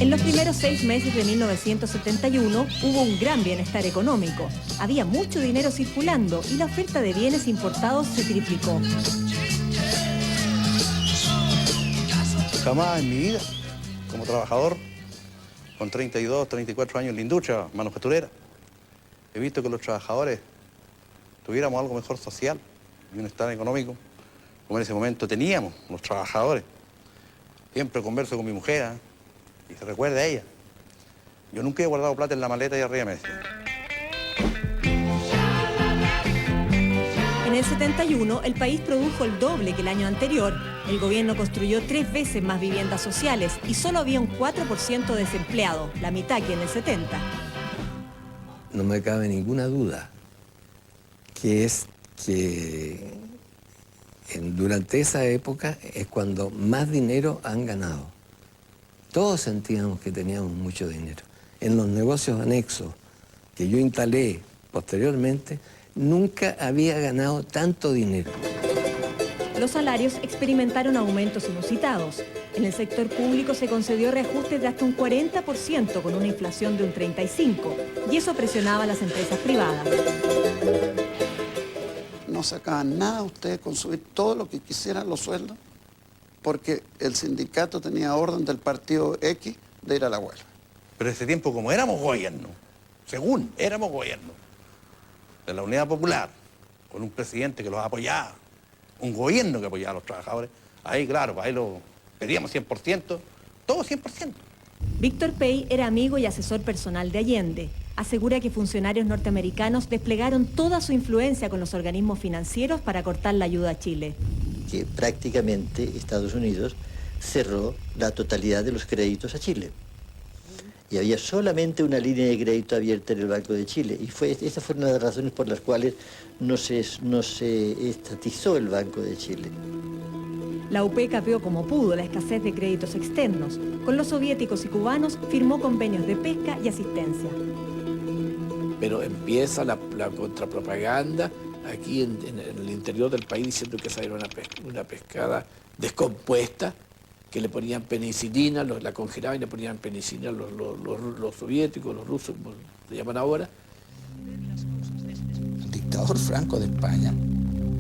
En los primeros 6 meses de 1971 hubo un gran bienestar económico. Había mucho dinero circulando y la oferta de bienes importados se triplicó. Jamás en mi vida, como trabajador, con 32, 34 años en la industria manufacturera, he visto que los trabajadores tuviéramos algo mejor social y un estado económico como en ese momento teníamos los trabajadores. Siempre converso con mi mujer, y se recuerda a ella. Yo nunca he guardado plata en la maleta y arriba me decía. En el 71, el país produjo el doble que el año anterior. El gobierno construyó 3 veces más viviendas sociales y solo había un 4% de desempleado, la mitad que en el 70. No me cabe ninguna duda que durante esa época es cuando más dinero han ganado. Todos sentíamos que teníamos mucho dinero. En los negocios anexos que yo instalé posteriormente, nunca había ganado tanto dinero. Los salarios experimentaron aumentos inusitados. En el sector público se concedió reajustes de hasta un 40% con una inflación de un 35%, y eso presionaba a las empresas privadas. no sacaban nada ustedes con subir todo lo que quisieran los sueldos, porque el sindicato tenía orden del partido X de ir a la huelga. Pero ese tiempo, como éramos gobierno, según éramos gobierno, de la Unidad Popular, con un presidente que los apoyaba, un gobierno que apoyaba a los trabajadores, ahí claro, ahí lo pedíamos 100%, todo 100%. Víctor Pey era amigo y asesor personal de Allende. Asegura que funcionarios norteamericanos desplegaron toda su influencia con los organismos financieros para cortar la ayuda a Chile. Que prácticamente Estados Unidos cerró la totalidad de los créditos a Chile. Y había solamente una línea de crédito abierta en el Banco de Chile. Y esa fue una de las razones por las cuales no se estatizó el Banco de Chile. La UP capeó como pudo la escasez de créditos externos. Con los soviéticos y cubanos firmó convenios de pesca y asistencia. Pero empieza la contrapropaganda aquí en el interior del país diciendo que esa era una pescada descompuesta, que le ponían penicilina, la congelaban y le ponían penicilina los soviéticos, los rusos, como se llaman ahora. El dictador Franco de España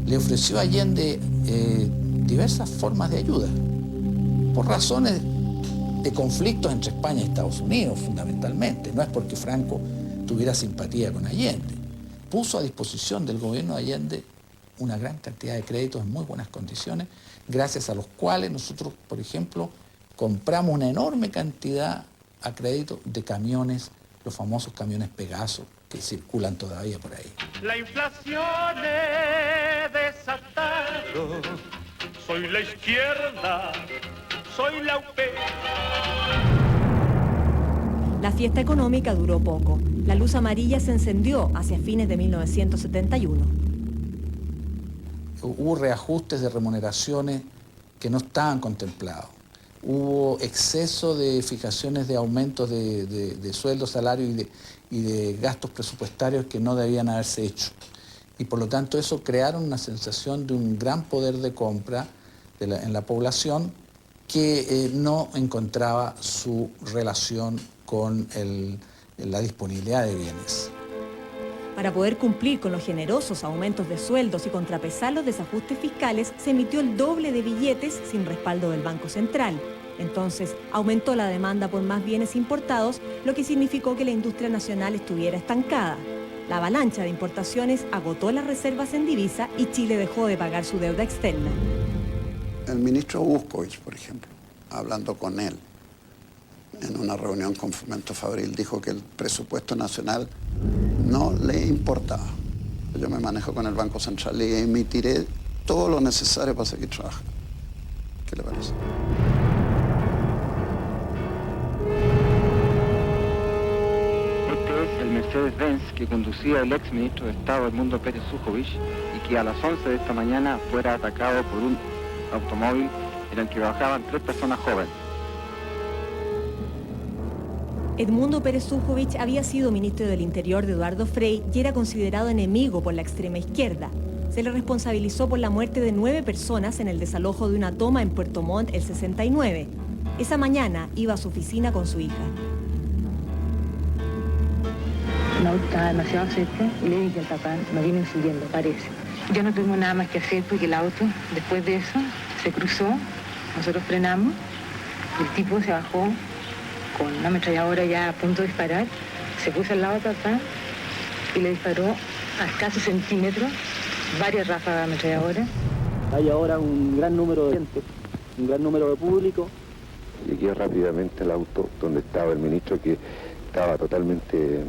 le ofreció a Allende diversas formas de ayuda, por razones de conflictos entre España y Estados Unidos, fundamentalmente. No es porque Franco tuviera simpatía con Allende. Puso a disposición del gobierno de Allende una gran cantidad de créditos en muy buenas condiciones, gracias a los cuales nosotros, por ejemplo, compramos una enorme cantidad a crédito de camiones, los famosos camiones Pegaso, que circulan todavía por ahí. La inflación he desatado, soy la izquierda, soy la UP. La fiesta económica duró poco. La luz amarilla se encendió hacia fines de 1971. Hubo reajustes de remuneraciones que no estaban contemplados. Hubo exceso de fijaciones de aumentos de sueldos, salarios y de gastos presupuestarios que no debían haberse hecho. Y por lo tanto eso crearon una sensación de un gran poder de compra en la población que no encontraba su relación con la disponibilidad de bienes. Para poder cumplir con los generosos aumentos de sueldos y contrapesar los desajustes fiscales, se emitió el doble de billetes sin respaldo del Banco Central. Entonces, aumentó la demanda por más bienes importados, lo que significó que la industria nacional estuviera estancada. La avalancha de importaciones agotó las reservas en divisa y Chile dejó de pagar su deuda externa. El ministro Buscovich, por ejemplo, hablando con él en una reunión con Fomento Fabril, dijo que el presupuesto nacional no le importaba. Yo me manejo con el Banco Central y emitiré todo lo necesario para seguir trabajando. ¿Qué le parece? Este es el Mercedes-Benz que conducía el ex ministro de Estado Edmundo Pérez Sujovic y que a las 11 de esta mañana fuera atacado por un automóvil en el que bajaban 3 personas jóvenes. Edmundo Pérez Sujovic había sido ministro del Interior de Eduardo Frei y era considerado enemigo por la extrema izquierda. Se le responsabilizó por la muerte de 9 personas en el desalojo de una toma en Puerto Montt el 69. Esa mañana iba a su oficina con su hija. El auto estaba demasiado cerca y le dije al papá, nos vienen siguiendo, parece. Ya no tuvimos nada más que hacer porque el auto, después de eso, se cruzó, nosotros frenamos, el tipo se bajó con una ametralladora ya a punto de disparar, se puso al lado de papá y le disparó a escasos centímetros varias ráfagas de ametralladora. Hay ahora un gran número de gente, un gran número de público. Llegué rápidamente al auto donde estaba el ministro, que estaba totalmente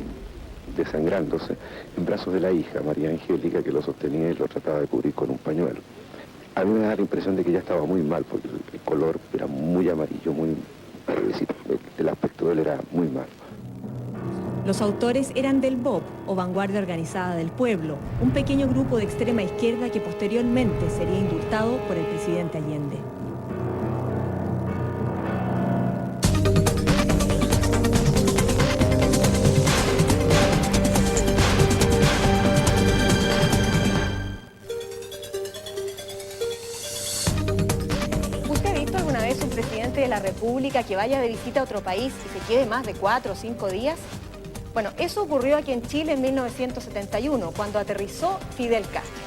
desangrándose en brazos de la hija, María Angélica, que lo sostenía y lo trataba de cubrir con un pañuelo. A mí me da la impresión de que ya estaba muy mal, porque el color era muy amarillo, muy... el aspecto de él era muy malo. Los autores eran del BOP, o Vanguardia Organizada del Pueblo, un pequeño grupo de extrema izquierda que posteriormente sería indultado por el presidente Allende. De la República que vaya de visita a otro país y se quede más de 4 o 5 días? Bueno, eso ocurrió aquí en Chile en 1971, cuando aterrizó Fidel Castro.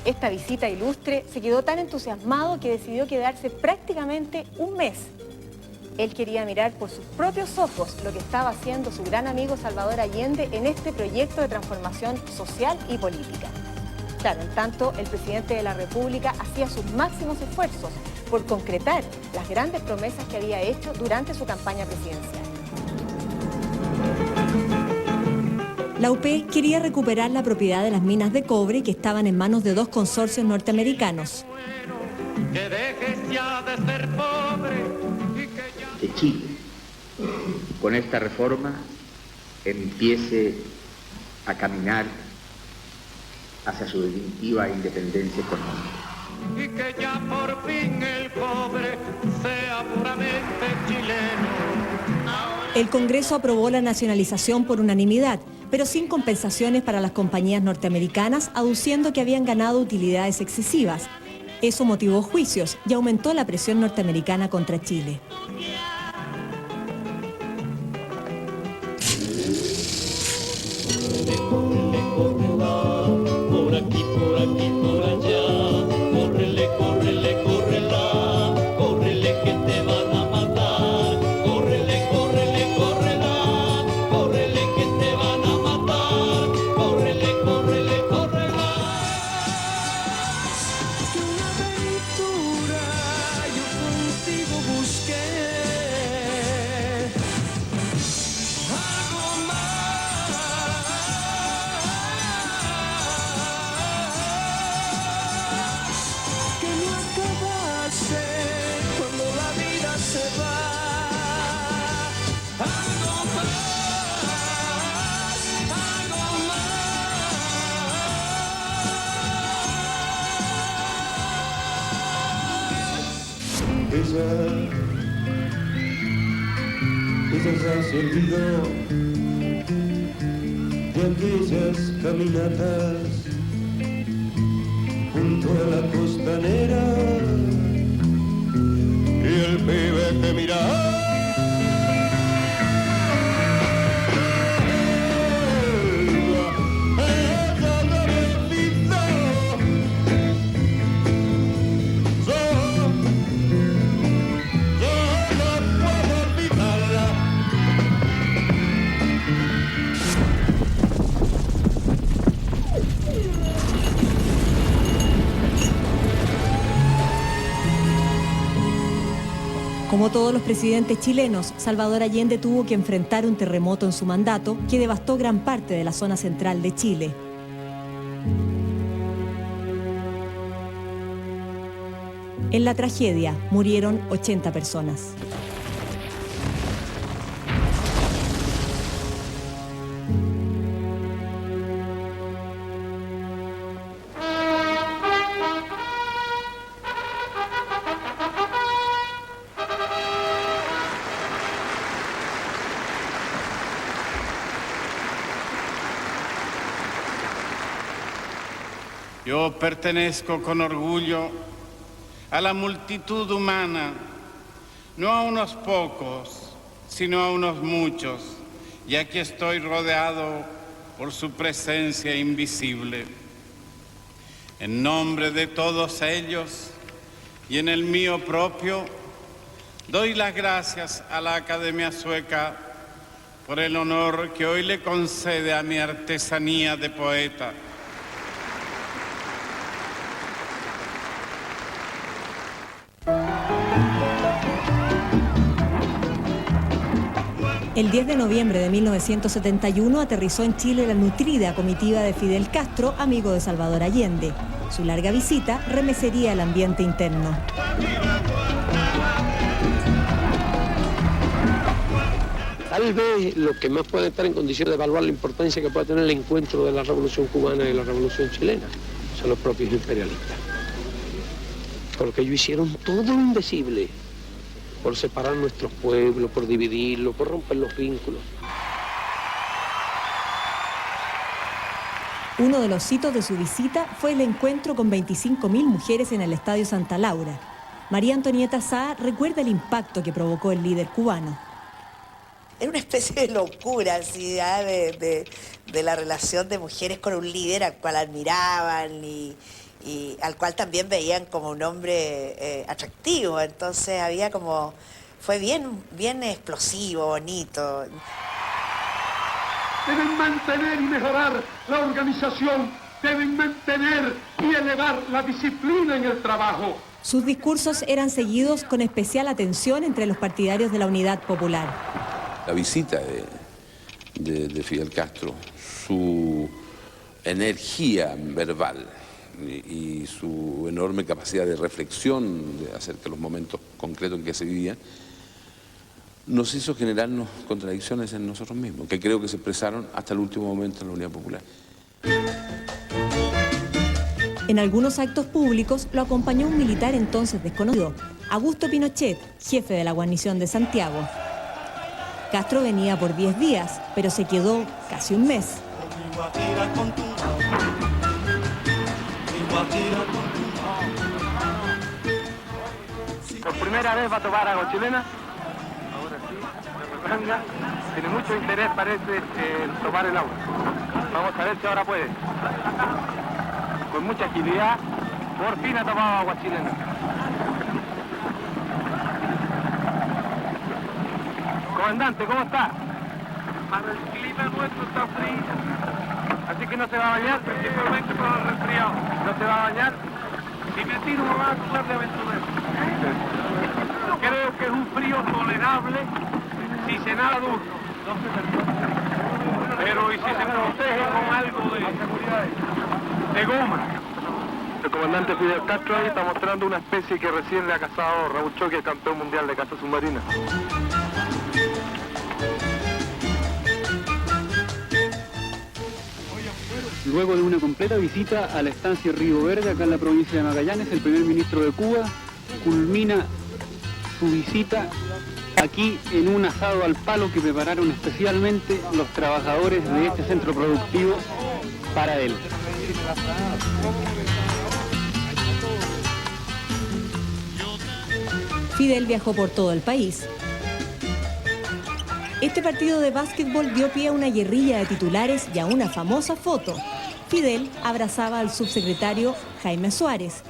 Esta visita ilustre se quedó tan entusiasmado que decidió quedarse prácticamente un mes. Él quería mirar por sus propios ojos lo que estaba haciendo su gran amigo Salvador Allende en este proyecto de transformación social y política. Claro, en tanto, el presidente de la República hacía sus máximos esfuerzos por concretar las grandes promesas que había hecho durante su campaña presidencial. La UP quería recuperar la propiedad de las minas de cobre que estaban en manos de 2 consorcios norteamericanos. Que Chile, con esta reforma, empiece a caminar hacia su definitiva independencia económica. Y que ya por fin el cobre sea puramente chileno. El Congreso aprobó la nacionalización por unanimidad, pero sin compensaciones para las compañías norteamericanas, aduciendo que habían ganado utilidades excesivas. Eso motivó juicios y aumentó la presión norteamericana contra Chile. Quizás se olvidó de aquellas caminatas junto a la costanera y el pibe que miraba. Como todos los presidentes chilenos, Salvador Allende tuvo que enfrentar un terremoto en su mandato que devastó gran parte de la zona central de Chile. En la tragedia murieron 80 personas. Yo pertenezco con orgullo a la multitud humana, no a unos pocos, sino a unos muchos, y aquí estoy rodeado por su presencia invisible. En nombre de todos ellos y en el mío propio, doy las gracias a la Academia Sueca por el honor que hoy le concede a mi artesanía de poeta. El 10 de noviembre de 1971 aterrizó en Chile la nutrida comitiva de Fidel Castro, amigo de Salvador Allende. Su larga visita remecería el ambiente interno. Tal vez lo que más puede estar en condiciones de evaluar la importancia que puede tener el encuentro de la Revolución Cubana y la Revolución Chilena son los propios imperialistas. Porque ellos hicieron todo lo indecible por separar nuestros pueblos, por dividirlos, por romper los vínculos. Uno de los hitos de su visita fue el encuentro con 25.000 mujeres en el Estadio Santa Laura. María Antonieta Sá recuerda el impacto que provocó el líder cubano. Era una especie de locura, así, de la relación de mujeres con un líder al cual admiraban y y al cual también veían como un hombre atractivo. Entonces había como, fue bien explosivo, bonito. Deben mantener y mejorar la organización, deben mantener y elevar la disciplina en el trabajo. Sus discursos eran seguidos con especial atención entre los partidarios de la Unidad Popular. La visita de Fidel Castro, su energía verbal y su enorme capacidad de reflexión acerca de los momentos concretos en que se vivían, nos hizo generarnos contradicciones en nosotros mismos, que creo que se expresaron hasta el último momento en la Unidad Popular. En algunos actos públicos lo acompañó un militar entonces desconocido, Augusto Pinochet, jefe de la guarnición de Santiago. Castro venía por 10 días, pero se quedó casi un mes. Por primera vez va a tomar agua chilena. Ahora sí, se refranga. Tiene mucho interés, parece, en tomar el agua. Vamos a ver si ahora puede. Con mucha agilidad, por fin ha tomado agua chilena. Comandante, ¿cómo está? Para el clima nuestro está frío. Así que no se va a bañar, principalmente por el resfriado. No se va a bañar. Si me tiro me va a acusar de aventurero. Creo que es un frío tolerable si se nada duro. Pero ¿y si se protege con algo de goma? El comandante Fidel Castro ahí está mostrando una especie que recién le ha cazado Raúl Choque, campeón mundial de caza submarina. Luego de una completa visita a la estancia Río Verde, acá en la provincia de Magallanes, el primer ministro de Cuba culmina su visita aquí en un asado al palo que prepararon especialmente los trabajadores de este centro productivo para él. Fidel viajó por todo el país. Este partido de básquetbol dio pie a una guerrilla de titulares y a una famosa foto. Fidel abrazaba al subsecretario Jaime Suárez.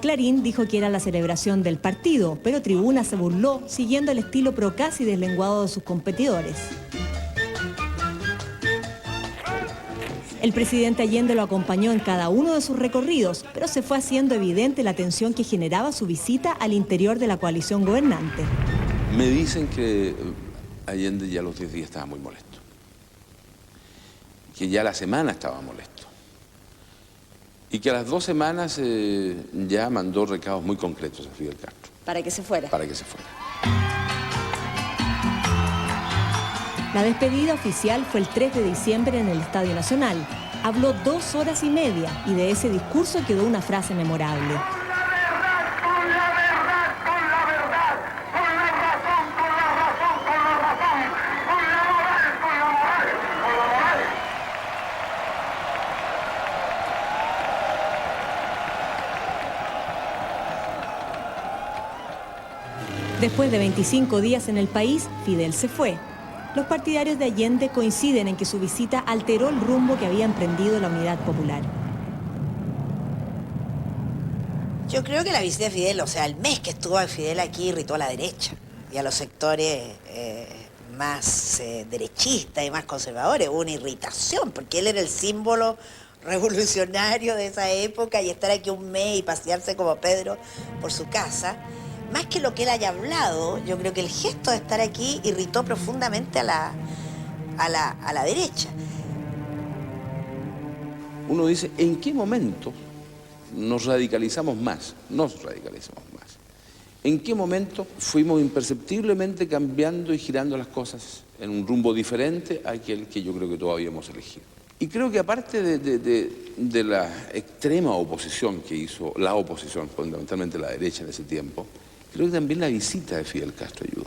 Clarín dijo que era la celebración del partido, pero Tribuna se burló siguiendo el estilo procaz y deslenguado de sus competidores. El presidente Allende lo acompañó en cada uno de sus recorridos, pero se fue haciendo evidente la tensión que generaba su visita al interior de la coalición gobernante. Me dicen que Allende ya a los 10 días estaba muy molesto, que ya la semana estaba molesto y que a las 2 semanas ya mandó recados muy concretos a Fidel Castro. Para que se fuera. Para que se fuera. La despedida oficial fue el 3 de diciembre en el Estadio Nacional. Habló 2 horas y media y de ese discurso quedó una frase memorable. Después de 25 días en el país, Fidel se fue. Los partidarios de Allende coinciden en que su visita alteró el rumbo que había emprendido la Unidad Popular. Yo creo que la visita de Fidel, o sea, el mes que estuvo Fidel aquí irritó a la derecha y a los sectores más derechistas y más conservadores. Hubo una irritación porque él era el símbolo revolucionario de esa época y estar aquí un mes y pasearse como Pedro por su casa. Más que lo que él haya hablado, yo creo que el gesto de estar aquí irritó profundamente a la derecha. Uno dice, ¿en qué momento nos radicalizamos más? ¿En qué momento fuimos imperceptiblemente cambiando y girando las cosas en un rumbo diferente a aquel que yo creo que todos habíamos elegido? Y creo que aparte de la extrema oposición que hizo la oposición, fundamentalmente la derecha en ese tiempo, creo que también la visita de Fidel Castro ayudó.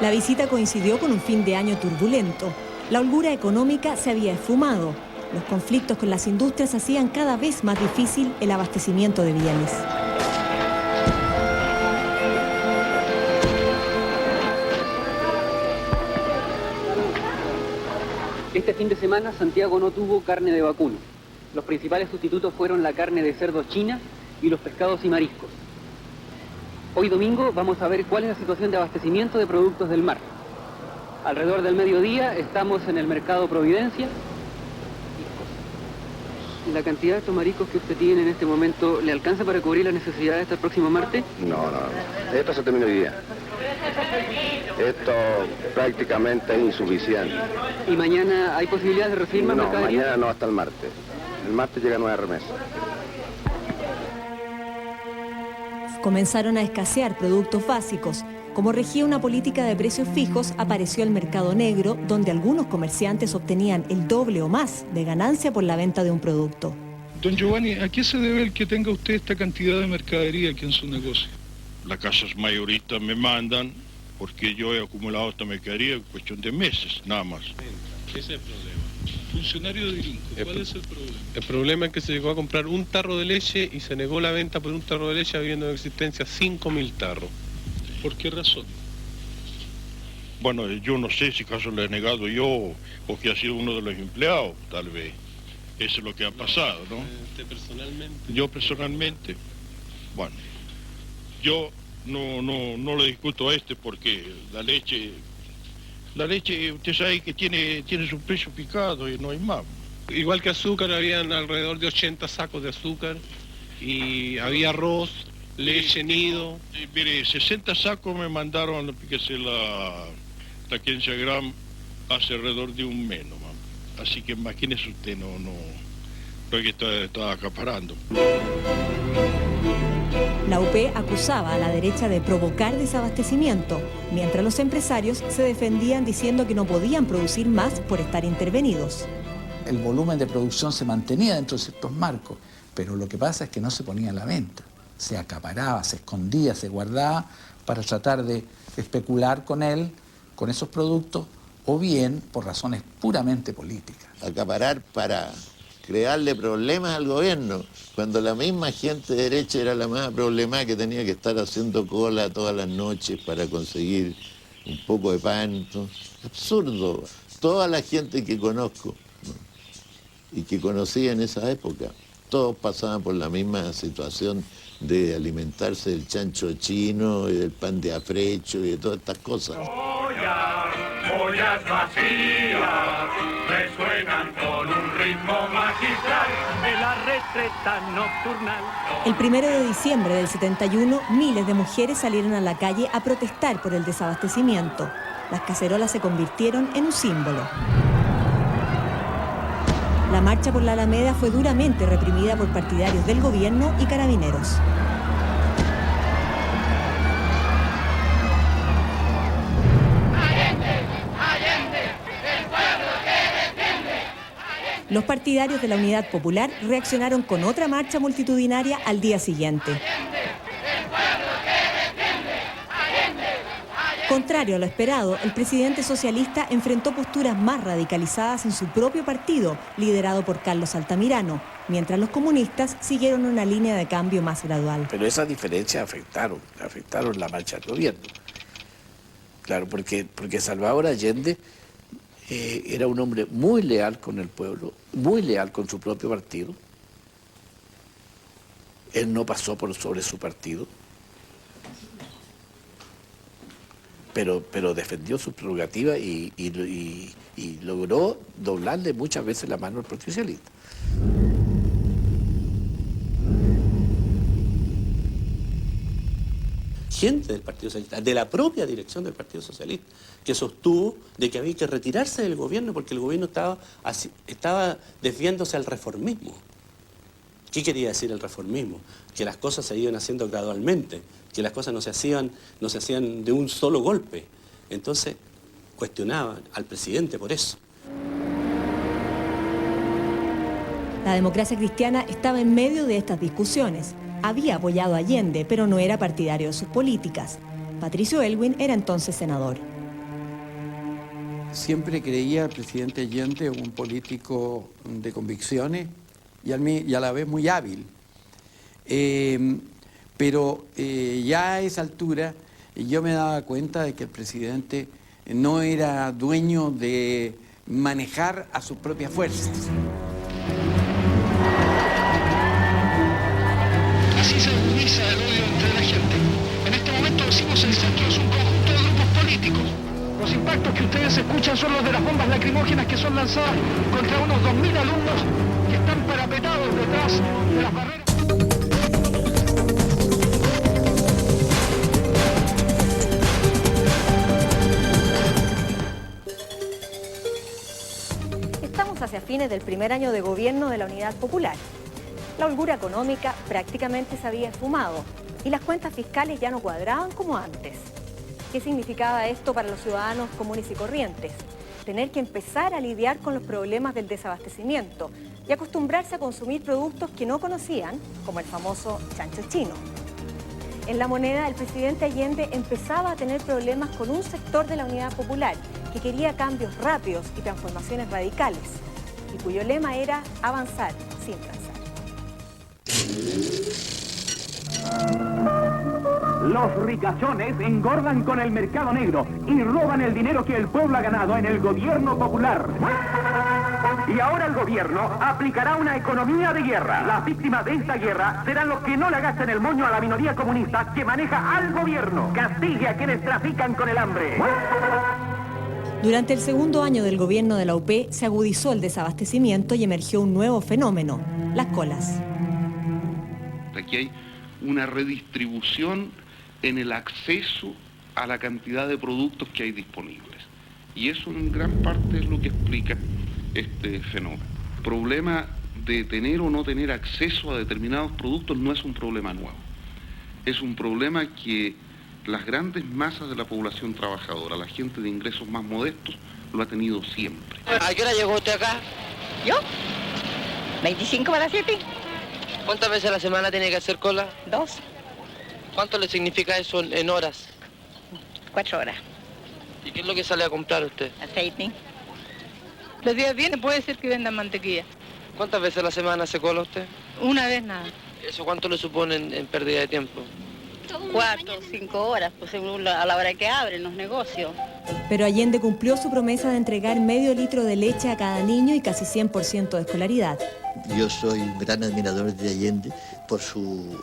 La visita coincidió con un fin de año turbulento. La holgura económica se había esfumado. Los conflictos con las industrias hacían cada vez más difícil el abastecimiento de bienes. Este fin de semana Santiago no tuvo carne de vacuno. Los principales sustitutos fueron la carne de cerdo china y los pescados y mariscos. Hoy domingo vamos a ver cuál es la situación de abastecimiento de productos del mar. Alrededor del mediodía estamos en el mercado Providencia. ¿La cantidad de estos mariscos que usted tiene en este momento le alcanza para cubrir las necesidades hasta el próximo martes? No. Esto se termina hoy día. Esto prácticamente es insuficiente. ¿Y mañana hay posibilidad de recibir más mercadería? Mañana no, hasta el martes. El martes llega nueva remesa. Comenzaron a escasear productos básicos. Como regía una política de precios fijos, apareció el mercado negro, donde algunos comerciantes obtenían el doble o más de ganancia por la venta de un producto. Don Giovanni, ¿a qué se debe el que tenga usted esta cantidad de mercadería aquí en su negocio? Las casas mayoristas me mandan porque yo he acumulado esta mercadería en cuestión de meses, nada más. Ese es el problema. Funcionario de Irinco, ¿cuál es el problema? El problema es que se llegó a comprar un tarro de leche y se negó la venta por un tarro de leche habiendo en existencia 5.000 tarros. ¿Por qué razón? Bueno, yo no sé si acaso le he negado yo o que ha sido uno de los empleados, tal vez. Eso es lo que ha pasado, ¿no? ¿Usted personalmente? Yo personalmente, bueno, yo no le discuto a este porque la leche, usted sabe que tiene su precio picado y no hay más. Igual que azúcar, habían alrededor de 80 sacos de azúcar y había arroz, leche, nido. Mire, 60 sacos me mandaron, fíjese, la 15 gramos hace alrededor de un mes nomás. Así que imagínese usted, no es que está acaparando. La UP acusaba a la derecha de provocar desabastecimiento, mientras los empresarios se defendían diciendo que no podían producir más por estar intervenidos. El volumen de producción se mantenía dentro de ciertos marcos, pero lo que pasa es que no se ponía a la venta. Se acaparaba, se escondía, se guardaba para tratar de especular con esos productos, o bien por razones puramente políticas. Acaparar para crearle problemas al gobierno, cuando la misma gente de derecha era la más problemática, que tenía que estar haciendo cola todas las noches para conseguir un poco de pan. Absurdo. Toda la gente que conozco, ¿no?, y que conocí en esa época, todos pasaban por la misma situación de alimentarse del chancho chino y del pan de afrecho y de todas estas cosas. Ollas vacías resuenan con un ritmo magistral de la retreta nocturnal. El 1 de diciembre del 71, miles de mujeres salieron a la calle a protestar por el desabastecimiento. Las cacerolas se convirtieron en un símbolo. La marcha por la Alameda fue duramente reprimida por partidarios del gobierno y carabineros. Los partidarios de la Unidad Popular reaccionaron con otra marcha multitudinaria al día siguiente. Contrario a lo esperado, el presidente socialista enfrentó posturas más radicalizadas en su propio partido, liderado por Carlos Altamirano, mientras los comunistas siguieron una línea de cambio más gradual. Pero esas diferencias afectaron la marcha del gobierno. Claro, porque Salvador Allende era un hombre muy leal con el pueblo, muy leal con su propio partido. Él no pasó por sobre su partido, pero defendió sus prerrogativas y logró doblarle muchas veces la mano al Partido Socialista. Gente del Partido Socialista, de la propia dirección del Partido Socialista, que sostuvo de que había que retirarse del gobierno porque el gobierno estaba desviándose al reformismo. ¿Qué quería decir el reformismo? Que las cosas se iban haciendo gradualmente, que las cosas no se hacían de un solo golpe. Entonces cuestionaban al presidente por eso. La Democracia Cristiana estaba en medio de estas discusiones. Había apoyado a Allende, pero no era partidario de sus políticas. Patricio Elwin era entonces senador. Siempre creía al presidente Allende un político de convicciones y a la vez muy hábil. Pero ya a esa altura yo me daba cuenta de que el presidente no era dueño de manejar a sus propias fuerzas. Así se agudiza el odio entre la gente. En este momento decimos el centro es un conjunto de grupos políticos. Los impactos que ustedes escuchan son los de las bombas lacrimógenas que son lanzadas contra unos 2.000 alumnos que están parapetados detrás de las barreras. Estamos hacia fines del primer año de gobierno de la Unidad Popular. La holgura económica prácticamente se había esfumado y las cuentas fiscales ya no cuadraban como antes. ¿Qué significaba esto para los ciudadanos comunes y corrientes? Tener que empezar a lidiar con los problemas del desabastecimiento y acostumbrarse a consumir productos que no conocían, como el famoso chancho chino. En La Moneda, el presidente Allende empezaba a tener problemas con un sector de la Unidad Popular que quería cambios rápidos y transformaciones radicales, y cuyo lema era avanzar sin transar. Los ricachones engordan con el mercado negro y roban el dinero que el pueblo ha ganado en el gobierno popular. Y ahora el gobierno aplicará una economía de guerra. Las víctimas de esta guerra serán los que no le agachen el moño a la minoría comunista que maneja al gobierno. Castigue a quienes trafican con el hambre. Durante el segundo año del gobierno de la UP se agudizó el desabastecimiento y emergió un nuevo fenómeno, las colas. Aquí hay una redistribución en el acceso a la cantidad de productos que hay disponibles. Y eso en gran parte es lo que explica este fenómeno. El problema de tener o no tener acceso a determinados productos no es un problema nuevo. Es un problema que las grandes masas de la población trabajadora, la gente de ingresos más modestos, lo ha tenido siempre. ¿A qué hora llegó usted acá? ¿Yo? 25 para las 7. ¿Cuántas veces a la semana tiene que hacer cola? 2. ¿Cuánto le significa eso en horas? 4 horas. ¿Y qué es lo que sale a comprar usted? Aceite. Los días vienen puede ser que vendan mantequilla. ¿Cuántas veces a la semana hace cola usted? Una vez nada. ¿Eso cuánto le supone en pérdida de tiempo? 4 o 5 horas, pues según a la hora que abren los negocios. Pero Allende cumplió su promesa de entregar medio litro de leche a cada niño y casi 100% de escolaridad. Yo soy un gran admirador de Allende por su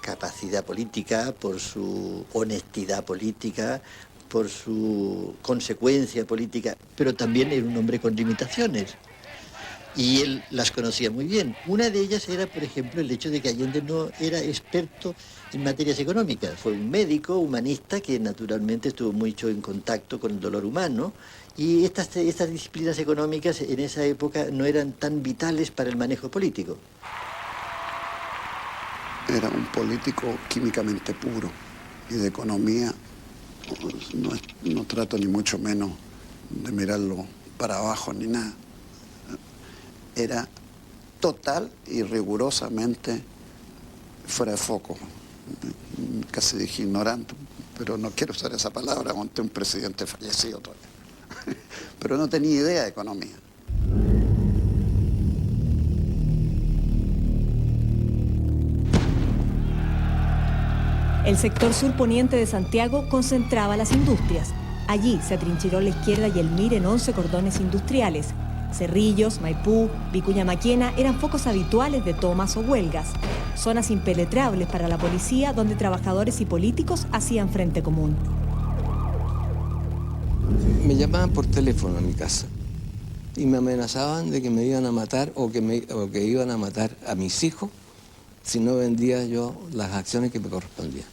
capacidad política, por su honestidad política, por su consecuencia política, pero también era un hombre con limitaciones. Y él las conocía muy bien. Una de ellas era, por ejemplo, el hecho de que Allende no era experto en materias económicas. Fue un médico, humanista, que naturalmente estuvo mucho en contacto con el dolor humano. Y estas disciplinas económicas en esa época no eran tan vitales para el manejo político. Era un político químicamente puro y de economía no trato ni mucho menos de mirarlo para abajo ni nada. Era total y rigurosamente fuera de foco. Casi dije ignorante, pero no quiero usar esa palabra ante un presidente fallecido todavía. Pero no tenía idea de economía. El sector surponiente de Santiago concentraba las industrias. Allí se atrincheró la izquierda y el MIR en 11 cordones industriales. Cerrillos, Maipú, Vicuña Maquena eran focos habituales de tomas o huelgas. Zonas impenetrables para la policía donde trabajadores y políticos hacían frente común. Me llamaban por teléfono a mi casa y me amenazaban de que me iban a matar o que iban a matar a mis hijos si no vendía yo las acciones que me correspondían.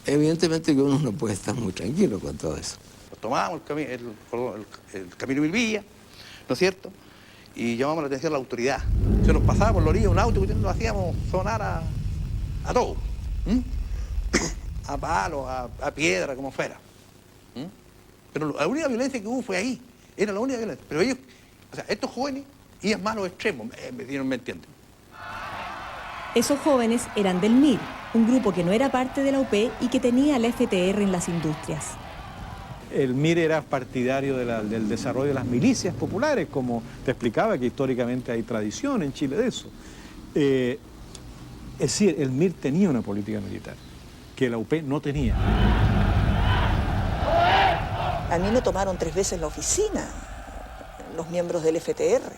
Evidentemente que uno no puede estar muy tranquilo con todo eso. Tomábamos el camino Bilbilla, ¿no es cierto? Y llamamos la atención a la autoridad. Se nos pasaba por la orilla un auto y nos hacíamos sonar a todo. A palos, a piedra, como fuera. Pero la única violencia que hubo fue ahí. Era la única violencia. Pero ellos, o sea, estos jóvenes iban más a los extremos, ¿me entienden? Esos jóvenes eran del MIR, un grupo que no era parte de la UP y que tenía la FTR en las industrias. El MIR era partidario del desarrollo de las milicias populares, como te explicaba, que históricamente hay tradición en Chile de eso. Es decir, el MIR tenía una política militar, que la UP no tenía. A mí me tomaron 3 veces la oficina, los miembros del FTR.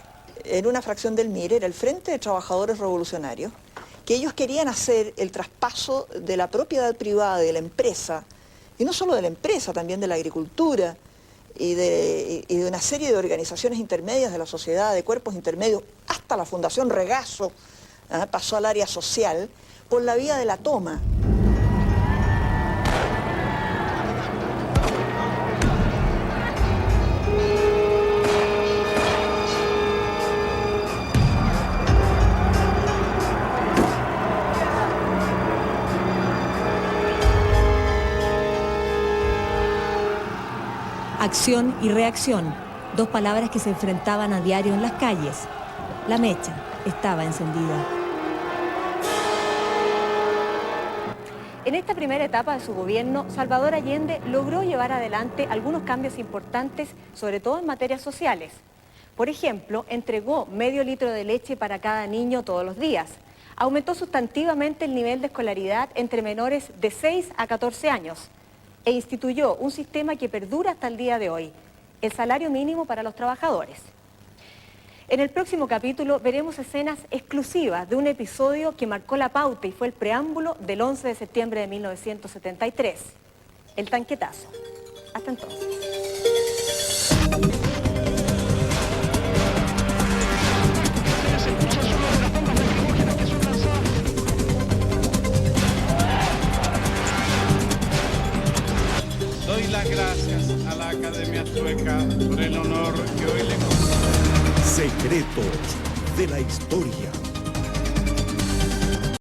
En una fracción del MIR era el Frente de Trabajadores Revolucionarios, que ellos querían hacer el traspaso de la propiedad privada de la empresa, y no solo de la empresa, también de la agricultura y de una serie de organizaciones intermedias de la sociedad, de cuerpos intermedios, hasta la Fundación Regazo, pasó al área social, por la vía de la toma. Acción y reacción, 2 palabras que se enfrentaban a diario en las calles. La mecha estaba encendida. En esta primera etapa de su gobierno, Salvador Allende logró llevar adelante algunos cambios importantes, sobre todo en materias sociales. Por ejemplo, entregó medio litro de leche para cada niño todos los días. Aumentó sustantivamente el nivel de escolaridad entre menores de 6 a 14 años. E instituyó un sistema que perdura hasta el día de hoy, el salario mínimo para los trabajadores. En el próximo capítulo veremos escenas exclusivas de un episodio que marcó la pauta y fue el preámbulo del 11 de septiembre de 1973, el tanquetazo. Hasta entonces. Doy las gracias a la Academia Sueca por el honor que hoy le concede. Secretos de la historia.